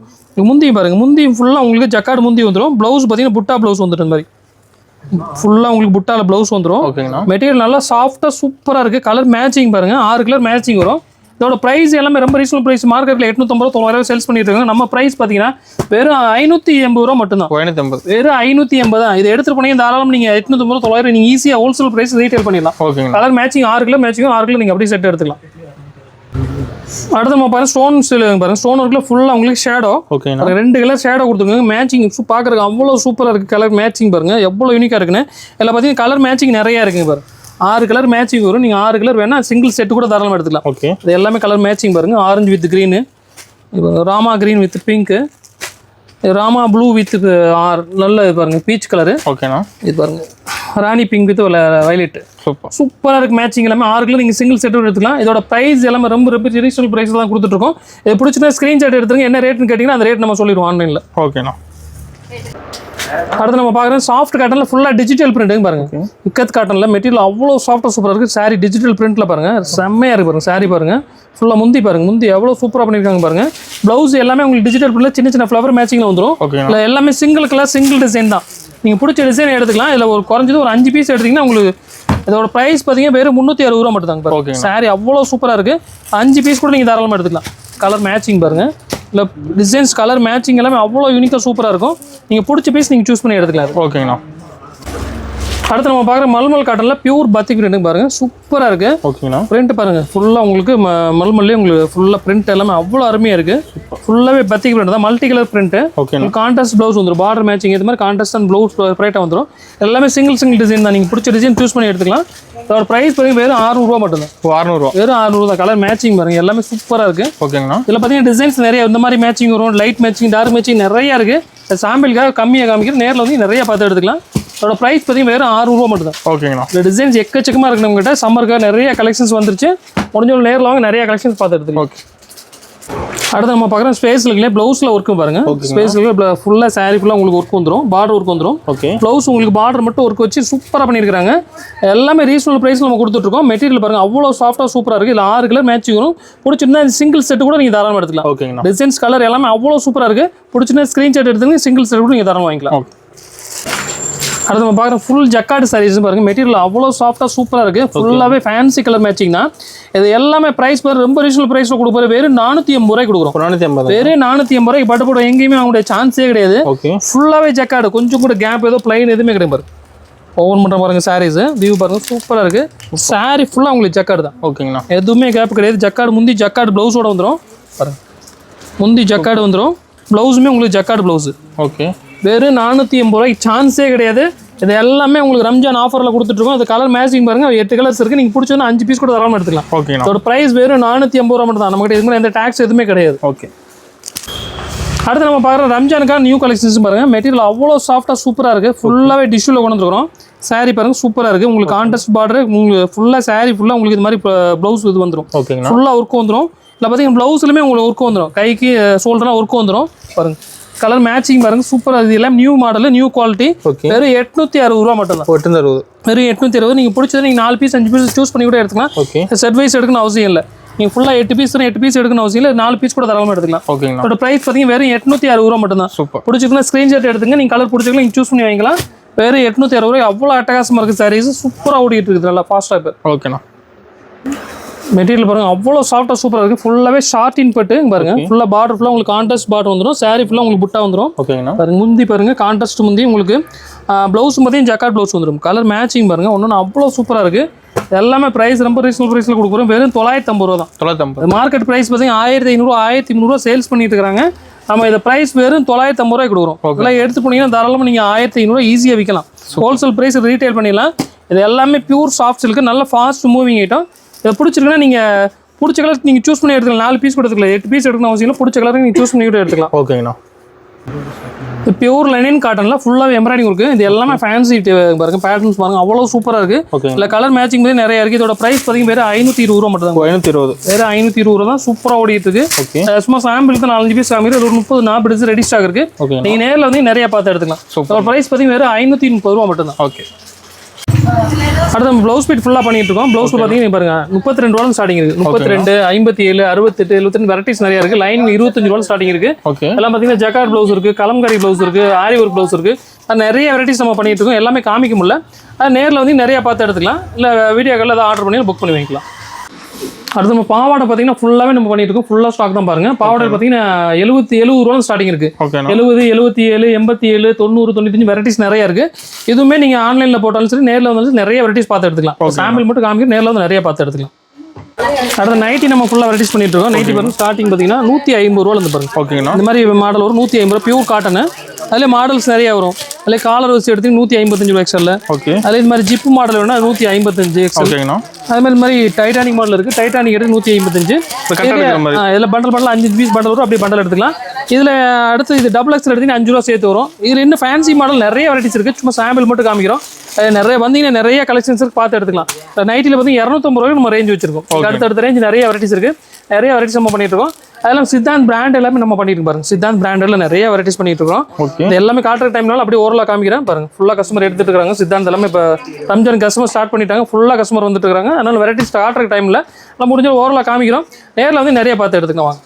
முந்தி பாருங்க, முந்தி ஃபுல்லாக உங்களுக்கு ஜக்கார்டு முந்தி வந்துடும். ப்ளவுஸ் பார்த்தீங்கன்னா புட்டா ப்ளவுஸ் வந்துடும். இந்த மாதிரி ஃபுல்லாக உங்களுக்கு புட்டால ப்ளவுஸ் வந்துடும். மெட்டீரியல் நல்லா சாஃப்டாக சூப்பராக இருக்குது. கலர் மேட்சிங் பாருங்க, 6 கலர் மேட்சிங் வரும். இதோட ப்ரைஸ் எல்லாமே ரொம்ப ரீசனபிள் ப்ரைஸ். மார்க்கெட்டில் 850-900 சேல்ஸ் பண்ணிட்டு இருக்காங்க. நம்ம ப்ரைஸ் பார்த்தீங்கன்னா வெறும் 580 ரூபா மட்டும்தான். வெறும் 580 தான். இதை எடுத்துட்டு போனீங்க தாராளம் நீங்கள் 850-900 நீங்கள் ஈஸியாக ஹோல்சேல் ப்ரைஸ் ரீட்டைல் பண்ணிடலாம். Colour matching 6 kilo matching 6 kilo நீங்கள் அப்படியே செட் எடுத்துக்கலாம். அடுத்து நம்ம பாருங்க ஸ்டோன் பாருங்க. ஸ்டோன் ஒர்க்கில் ஃபுல்லாக உங்களுக்கு ஷேடோ 2 கலர் ஷேடோ கொடுத்துருக்காங்க. மேட்சிங் பார்க்குறதுக்கு அவ்வளோ சூப்பராக இருக்குது. கலர் மேட்சிங் பாருங்க எவ்வளோ யூனிக்காக இருக்குன்னு. இதில் பார்த்தீங்கன்னா கலர் மேட்சிங் நிறையா இருக்குங்க பாருங்க. 6 கலர் மேட்சிங் வரும். நீங்கள் 6 கலர் வேணால் சிங்கிள் செட்டு கூட தாராளமாக எடுத்துக்கலாம். இது எல்லாமே கலர் மேட்சிங் பாருங்க. Orange with green, Rama green with pink, Rama blue with நல்ல இது பாருங்க பீச் கலரு. இது பாருங்க ராணி பிங்க் வித் வயலட். சூப்பராக இருக்குது மேட்சிங் எல்லாமே. 6 கிலோ நீங்கள் சிங்கிள் செட்டு எடுத்துக்கலாம். இதோட ப்ரைஸ் எல்லாமே ரொம்ப ரீசனபிள் ப்ரைஸ் தான் கொடுத்துட்ருக்கோம். இது பிடிச்சினா ஸ்க்ரீன்ஷாட் எடுத்துருங்க. என்ன ரேட்னு கேட்டிங்கன்னா அந்த ரேட் நம்ம சொல்லிடுவோம் ஆன்லைனில். ஓகேண்ணா. அடுத்து நம்ம பார்க்குறோம் சாஃப்ட் காட்டனில் ஃபுல்லாக டிஜிட்டல் பிரிண்ட்டுங்க பாருங்க. இக்கத் காட்டனில் மெட்டீரியல் அவ்வளோ சாஃப்டாக சூப்பராக இருக்குது. சாரி டிஜிட்டல் பிரிண்ட்டில் பாருங்க செம்மையாக இருக்குது பாருங்க. சாரி பாருங்க ஃபுல்லாக முந்தி பாருங்க, முந்தி எவ்வளோ சூப்பராக பண்ணியிருக்காங்க பாருங்க. ப்ளவுஸ் எல்லாமே உங்களுக்கு டிஜிட்டல் பிரிண்ட்டில் சின்ன சின்ன ஃப்ளவர் மேட்சிங்கில் வந்துடும். இல்லை எல்லாமே சிங்கிள் கலர் சிங்கிள் டிசைன் தான். நீங்கள் பிடிச்ச டிசைன் எடுத்துக்கலாம். இதில் ஒரு குறைஞ்சது ஒரு 5 பீஸ் எடுத்திங்கன்னா உங்களுக்கு இதோட ப்ரைஸ் பார்த்தீங்கன்னா வெறும் 360 ரூபா மட்டும் தாங்க. சாரி அவ்வளோ சூப்பராக இருக்குது. 5 பீஸ் கூட நீங்கள் தாராளமாக எடுத்துக்கலாம். கலர் மேட்சிங் பாருங்கள். இல்லை டிசைன்ஸ் கலர் மேட்சிங் எல்லாமே அவ்வளோ யூனிக்காக சூப்பராக இருக்கும். நீங்கள் பிடிச்ச பீஸ் நீங்கள் சூஸ் பண்ணி எடுத்துக்கலாம். ஓகேங்கண்ணா. அடுத்து நம்ம பார்க்குற மல்மல் காட்டனில் பியூர் பத்திக் பிரிண்ட் பாருங்கள் சூப்பராக இருக்குது. ஓகேண்ணா. பிரிண்ட் பாருங்கள் ஃபுல்லாக உங்களுக்கு மல்மல்லே உங்களுக்கு ஃபுல்லாக பிரிண்ட் எல்லாமே அவ்வளோ அருமையாக இருக்குது. ஃபுல்லாகவே பத்திக் பிரிண்ட் தான். Multi colour print. Okay. Contrast blouse வந்துடும். பார்டர் மேட்சிங் இது மாதிரி கான்ட்ராஸ்ட் அண்ட் ப்ளவுஸ் ப்ரைட்டாக வந்துடும். எல்லாமே சிங்கிள் டிசைன் தான். நீங்கள் பிடிச்ச டிசைன் சூஸ் பண்ணி எடுத்துக்கலாம். அதோட ப்ரைஸ் பார்த்தீங்கன்னா வெறும் 600 ரூபா மட்டும்தான். 600 ரூபா. வெறும் 600 தான். கலர் மேட்சிங் பாருங்க எல்லாமே சூப்பராக இருக்குது. ஓகேங்கண்ணா. இதில் பார்த்தீங்கன்னா டிசைன்ஸ் நிறைய இந்த மாதிரி மேட்சிங் வரும். லைட் மேட்சிங், டார்க் மேட்சிங் நிறையா இருக்குது. சாம்பிளுக்காக கம்மியாக காமிக்கிறேன். நேரில் வந்து நிறைய பார்த்து எடுத்துக்கலாம். அதோட ப்ரைஸ் பார்த்தீங்கன்னா வெறும் 600 ரூபா மட்டும் தான். ஓகேங்கண்ணா. இந்த டிசைன்ஸ் எக்கச்சக்கமாக இருக்குது நம்மகிட்ட. சம்மருக்காக நிறைய கலெக்ஷன்ஸ் வந்துருச்சு. முடிஞ்சவங்க நேரில் வாங்க நிறைய கலெக்ஷன்ஸ் பார்த்து எடுத்துக்கலாம். ஓகே. அடுத்து நம்ம பார்க்குறோம் ஸ்பேஸ்ல ப்ளவுஸில் ஒர்க்கு பாருங்க. ஸ்பேஸ்ல ஃபுல்லாக சாரி ஃபுல்லாக உங்களுக்கு ஒர்க் வந்துடும். பார்டர் ஒர்க் வந்துடும். ஓகே. ப்ளவுஸ் உங்களுக்கு பார்டர் மட்டும் ஒர்க் வச்சு சூப்பராக பண்ணியிருக்காங்க. எல்லாமே ரீசனபிள் ப்ரைஸில் நம்ம கொடுத்துட்ருக்கோம். மெட்டீரியல் பாருங்க அவ்வளோ சாஃப்டாக சூப்பராக இருக்குது. இல்லை 6 கலர் மேட்சிங் வரும். பிடிச்சிருந்தா சிங்கிள் செட்டு கூட நீங்கள் தாராளமாக எடுத்துக்கலாம். ஓகேங்களா. டிசைன்ஸ் கலர் எல்லாமே அவ்வளோ சூப்பராக இருக்குது. பிடிச்சிருந்தா ஸ்க்ரீன்ஷாட் எடுத்துங்க. சிங்கிள் செட் கூட நீங்கள் தாராளமாக வாங்கிக்கலாம். அடுத்து நம்ம பார்க்குற ஃபுல் ஜக்கார்டு சாரீஸ் பாருங்க. மெட்டீரியல் அவ்வளோ சாஃப்டாக சூப்பராக இருக்குது. ஃபுல்லாகவே ஃபேன்சி கலர் மேட்சிங் தான். இது எல்லாமே ப்ரைஸ் பாரு ரொம்ப ரீசனபிள் ப்ரைஸில் கொடுப்பாரு. வெறும் 480 ரூபாய்க்கு கொடுக்குறோம். 480. வெறும் 480 ரூபாய்க்கு பட்டு போட எங்கேயுமே அவங்களுடைய சான்ஸே கிடையாது. ஃபுல்லாகவே ஜக்கார்டு. கொஞ்சம் கூட கேப் ஏதோ பிளைன் எதுவுமே கிடையாது பாரு. ஓவன் பண்ணுற பாருங்க சாரீஸ் வியூ பாருங்க சூப்பராக இருக்குது. சாரி ஃபுல்லாக உங்களுக்கு ஜக்கார்டு தான். ஓகேங்கண்ணா. எதுவுமே கேப் கிடையாது. ஜக்கார்டு முந்தி ஜக்கார்டு ப்ளவுஸோட வந்துடும் பாருங்க. முந்தி ஜக்கார்டு வந்துடும். ப்ளவுஸுமே உங்களுக்கு ஜக்கார்டு ப்ளவுஸு. ஓகே. வெறும் 480 ரூபாய்க்கு சான்ஸே கிடையாது. இது எல்லாமே உங்களுக்கு ரம்ஜான் ஆஃபரில் கொடுத்துட்ருக்கோம். அது கலர் மேட்சிங் பாருங்க 8 கலர்ஸ் இருக்குது. நீங்கள் பிடிச்சதுன்னா 5 பீஸ் கூட தாராளமாக எடுத்துக்கலாம். ஓகே. அதோட ப்ரைஸ் வெறும் 480 ரூபா மட்டும் தான். நம்மகிட்ட இதுக்கு எந்த டேக்ஸ் எதுவுமே கிடையாது. ஓகே. அடுத்து நம்ம பார்க்குற ரம்ஜானுக்கான நியூ கலெக்ஷன்ஸ் பாருங்க. மெட்டீரியல் அவ்வளோ சாஃப்டாக சூப்பராக இருக்குது. ஃபுல்லாகவே டிஷ்யூவில் கொண்டு வந்துருக்கிறோம். சாரி பாருங்க சூப்பராக இருக்குது. உங்களுக்கு கான்ட்ராஸ்ட் பார்டர் உங்களுக்கு ஃபுல்லாக சாரி ஃபுல்லாக உங்களுக்கு இது மாதிரி ப்ளவுஸ் இது வந்துடும். ஓகே. ஃபுல்லாக ஒர்க் வந்துடும். இல்லை பார்த்தீங்கன்னா ப்ளவுஸ்லுமே உங்களுக்கு ஒர்க் வந்துடும். கைக்கு ஷோல்டராக ஒர்க் வந்துடும் பாருங்க. கலர் மேட்சிங் பாருங்க சூப்பராக. இது எல்லாம் நியூ மாடல் நியூ குவாலிட்டி. வெறும் 860 ரூபா மட்டும் தான். 860. வெறும் 860. நீங்கள் பிடிச்சது நீங்கள் 4 பீஸ் 5 பீஸ் சூஸ் பண்ணி கூட எடுத்துக்கலாம். ஓகே. செட் வைஸ் எடுக்கணும் அவசியம் இல்லை. நீங்கள் ஃபுல்லாக 8 பீஸ் எடுக்கணும் அவசியம் இல்லை. 4 பீஸ் கூட தாராளமாக எடுத்துக்கலாம். ஓகே. அதோட ப்ரைஸ் பார்த்தீங்கன்னா வெறும் 860 ரூபா மட்டும் தான். சூப்பர். பிடிச்சிக்கலாம் ஸ்க்ரீன்ஷாட் எடுத்துங்க. நீங்கள் கலர் பிடிச்சிக்கலாம் நீங்கள் சூஸ் பண்ணி வாங்கிக்கலாம். வெறும் 860 ரூபாய். அவ்வளோ அட்டகாசமாக இருக்குது சாரீஸ். சூப்பராக ஓடிட்டு இருக்குது நல்லா ஃபாஸ்ட்டாக இப்போ. ஓகேண்ணா. மெட்டீரியல் பாருங்க அவ்வளோ சாஃப்டாக சூப்பராக இருக்குது. ஃபுல்லாகவே ஷார்ட்டின் பட்டு பாருங்க. ஃபுல்லாக பார்டர் ஃபுல்லாக உங்களுக்கு கான்ட்ராஸ்ட் பார்டர் வந்துடும். சாரி ஃபுல்லாக உங்களுக்கு புட்டா வந்துடும். ஓகேங்கண்ணா. பாருங்க முந்தி பாருங்க கான்ட்ராஸ்ட் முந்தி உங்களுக்கு ப்ளவுஸ் பார்த்தீங்கன்னா ஜக்கார்ட் ப்ளவுஸ் வந்துடும். கலர் மேட்சிங் பாருங்க ஒன்று அவ்வளோ சூப்பராக இருக்குது. எல்லாமே ப்ரைஸ் ரொம்ப ரீசனபிள் ப்ரைஸில் கொடுக்குறோம். வெறும் 950 ரூபா தான். 950. மார்க்கெட் ப்ரைஸ் பார்த்தீங்கன்னா 1500 1300 சேல்ஸ் பண்ணிட்டு இருக்காங்க. நம்ம இதை ப்ரைஸ் வெறும் 950 ரூபாய் கொடுக்குறோம். இதெல்லாம் எடுத்து போனீங்கன்னா தாராளமாக நீங்கள் 1500 ஈஸியாக விற்கலாம். ஹோல்சேல் ப்ரைஸ் ரீட்டைல் பண்ணிடலாம். இது எல்லாமே பியூர் சாஃப்ட் சில்க்கு. நல்ல ஃபாஸ்ட் மூவிங் ஐட்டம். இதை பிடிச்சிருக்குன்னா நீங்கள் பிடிச்ச கலர் நீங்கள் சூஸ் பண்ணி எடுத்துக்கலாம். 4 பீஸ் கூட எடுத்துக்கலாம். 8 பீஸ் எடுக்கணும் அவசியம் இல்லை. பிடிச்ச கலருக்கு நீங்கள் சூஸ் பண்ணி கூட எடுத்துக்கலாம். ஓகேங்கண்ணா. இது பியூர் லைனின் காட்டனில் ஃபுல்லாக எம்ப்ராய்டிங் இருக்குது. இது எல்லாமே ஃபேன்சி பாருங்க. பேட்டர்ன்ஸ் பாருங்க அவ்வளோ சூப்பராக இருக்குது. ஓகே. இல்லை கலர் மேட்சிங் மாதிரி நிறைய இருக்குது. இதோட ப்ரைஸ் பார்த்தீங்கன்னா வெறும் 520 ரூபா மட்டும் தான். 520. வேறு 520 ரூபா தான். சூப்பராக ஓடிட்டு இருக்கு. ஓகே. சும்மா சாம்பிளுக்கு 4 பீஸ் காமிக்கிற ஒரு 30-40 பீஸ் ரெடி ஸ்டாக் இருக்குது. ஓகே. நீங்கள் நேரில் வந்து நிறைய பார்த்து எடுத்துக்கலாம். இதோட ப்ரைஸ் பார்த்தீங்கன்னா வெறும் 530 ரூபா மட்டும் தான். ஓகே. அடுத்து நம்ம ப்ளவுஸ் பீட் ஃபுல்லாக பண்ணிட்டு இருக்கோம். ப்ளவுஸ் பார்த்தீங்கன்னா பாருங்க 32 ரூபா ஸ்டார்டிங் இருக்கு. 32, 57, 68, 72 வெரைட்டிஸ் நிறைய இருக்கு. லைன் 25 ரூபா ஸ்டார்டிங் இருக்கு. எல்லாம் பார்த்தீங்கன்னா ஜக்கார்ட் ப்ளவுஸ் இருக்கு, கலம்காரி ப்ளவுஸ் இருக்கு, ஆரி ஒர்க் ப்ளவுஸ் இருக்கு. நிறைய வெரைட்டிஸ் நம்ம பண்ணிட்டு இருக்கோம். எல்லாமே காமிக்க முடியல, அது நேரில் வந்து நிறைய பார்த்து எடுத்துக்கலாம், இல்லை வீடியோ காலில் அதை ஆர்டர் பண்ணி புக் பண்ணி வாங்கிக்கலாம். அடுத்து நம்ம பாவாடை பார்த்தீங்கன்னா ஃபுல்லாகவே நம்ம பண்ணிட்டு இருக்கோம். ஃபுல்லாக ஸ்டாக் தான் பாருங்க. பாவாடை பார்த்தீங்கன்னா 70 ரூபா ஸ்டார்டிங் இருக்கு. 70, 77, 87, 90, 95 வெரைட்டிஸ் நிறைய இருக்கு. இதுவுமே நீங்க ஆன்லைன்ல போட்டாலும் சரி, நேரில் வந்து நிறைய வெரைட்டிஸ் பார்த்து எடுத்துக்கலாம். சாம்பிள் மட்டும் காமிக்க, நேரில் வந்து நிறைய பார்த்து எடுத்துக்கலாம். அடுத்த நைட்டி நம்ம ஃபுல்லாக வெரைட்டிஸ் பண்ணிட்டு இருக்கோம். நைட்டி பாருங்க ஸ்டார்டிங் பார்த்தீங்கன்னா 150 ரூபா இருந்து பாருங்க. ஓகேங்களா, இந்த மாதிரி மாடல் வரும் 150 ரூபா பியூர் காட்டன். அதில் மாடல்ஸ் நிறைய வரும். அதில் காலர் வச்சு எடுத்து 155 ரூபா எக்ஸ்எல். அதில் இந்த மாதிரி ஜிப்பு மாடல் வேணா 155 எக்ஸ்எல். அது மாதிரி டைட்டானிக் மாடல் இருக்கு. டைட்டானிக் எடுத்து 155. இதில் பண்டல் 5 பீஸ் பண்டல் வரும். அப்படியே பண்டல் எடுத்துக்கலாம். இதில் அடுத்து இது டபுள் எக்ஸ்எல் எடுத்தீங்கன்னா 5 ரூபா சேர்த்து வரும். இதில் இன்னும் ஃபேன்சி மாடல் நிறைய வெரைட்டிஸ் இருக்கு. சும்மா சாம்பிள் மட்டும் காமிக்கிறோம். நிறைய வந்தீங்கன்னா நிறைய கலெக்ஷன்ஸ் இருக்கு, பார்த்து எடுத்துக்கலாம். நைட்டில் பார்த்தீங்கன்னா 250 ரூபாய்க்கு நம்ம ரேஞ்ச் வச்சிருக்கோம். அடுத்த ரேஞ்ச் நிறைய வெரைட்டிஸ் இருக்கு. நிறைய வெரைட்டிஸ் நம்ம பண்ணிட்டு இருக்கோம். அதெல்லாம் சித்தாந்த் பிராண்ட் எல்லாமே நம்ம பண்ணிட்டு பாருங்க. சித்தாந்த் பிராண்ட்ல நிறைய வெரைட்டிஸ் பண்ணிட்டு இருக்கோம். இது எல்லாமே காட்டுற டைம்னால அப்படியே ஓரலா காமிக்கிறேன் பாருங்க. ஃபுல்லா கஸ்டமர் எடுத்துட்டு இருக்காங்க. சித்தாந்த் எல்லாமே இப்போ ரம்ஜான் கஸ்டமர் ஸ்டார்ட் பண்ணிட்டாங்க. ஃபுல்லா கஸ்டமர் வந்துட்டு இருக்காங்க. அதனால வெரைட்டிஸ் காட்டுற டைம்ல நம்ம முடிஞ்ச ஓரலா காமிக்கிறோம். நேரில் வந்து நிறைய பார்த்து எடுத்துக்கலாம் வாங்க.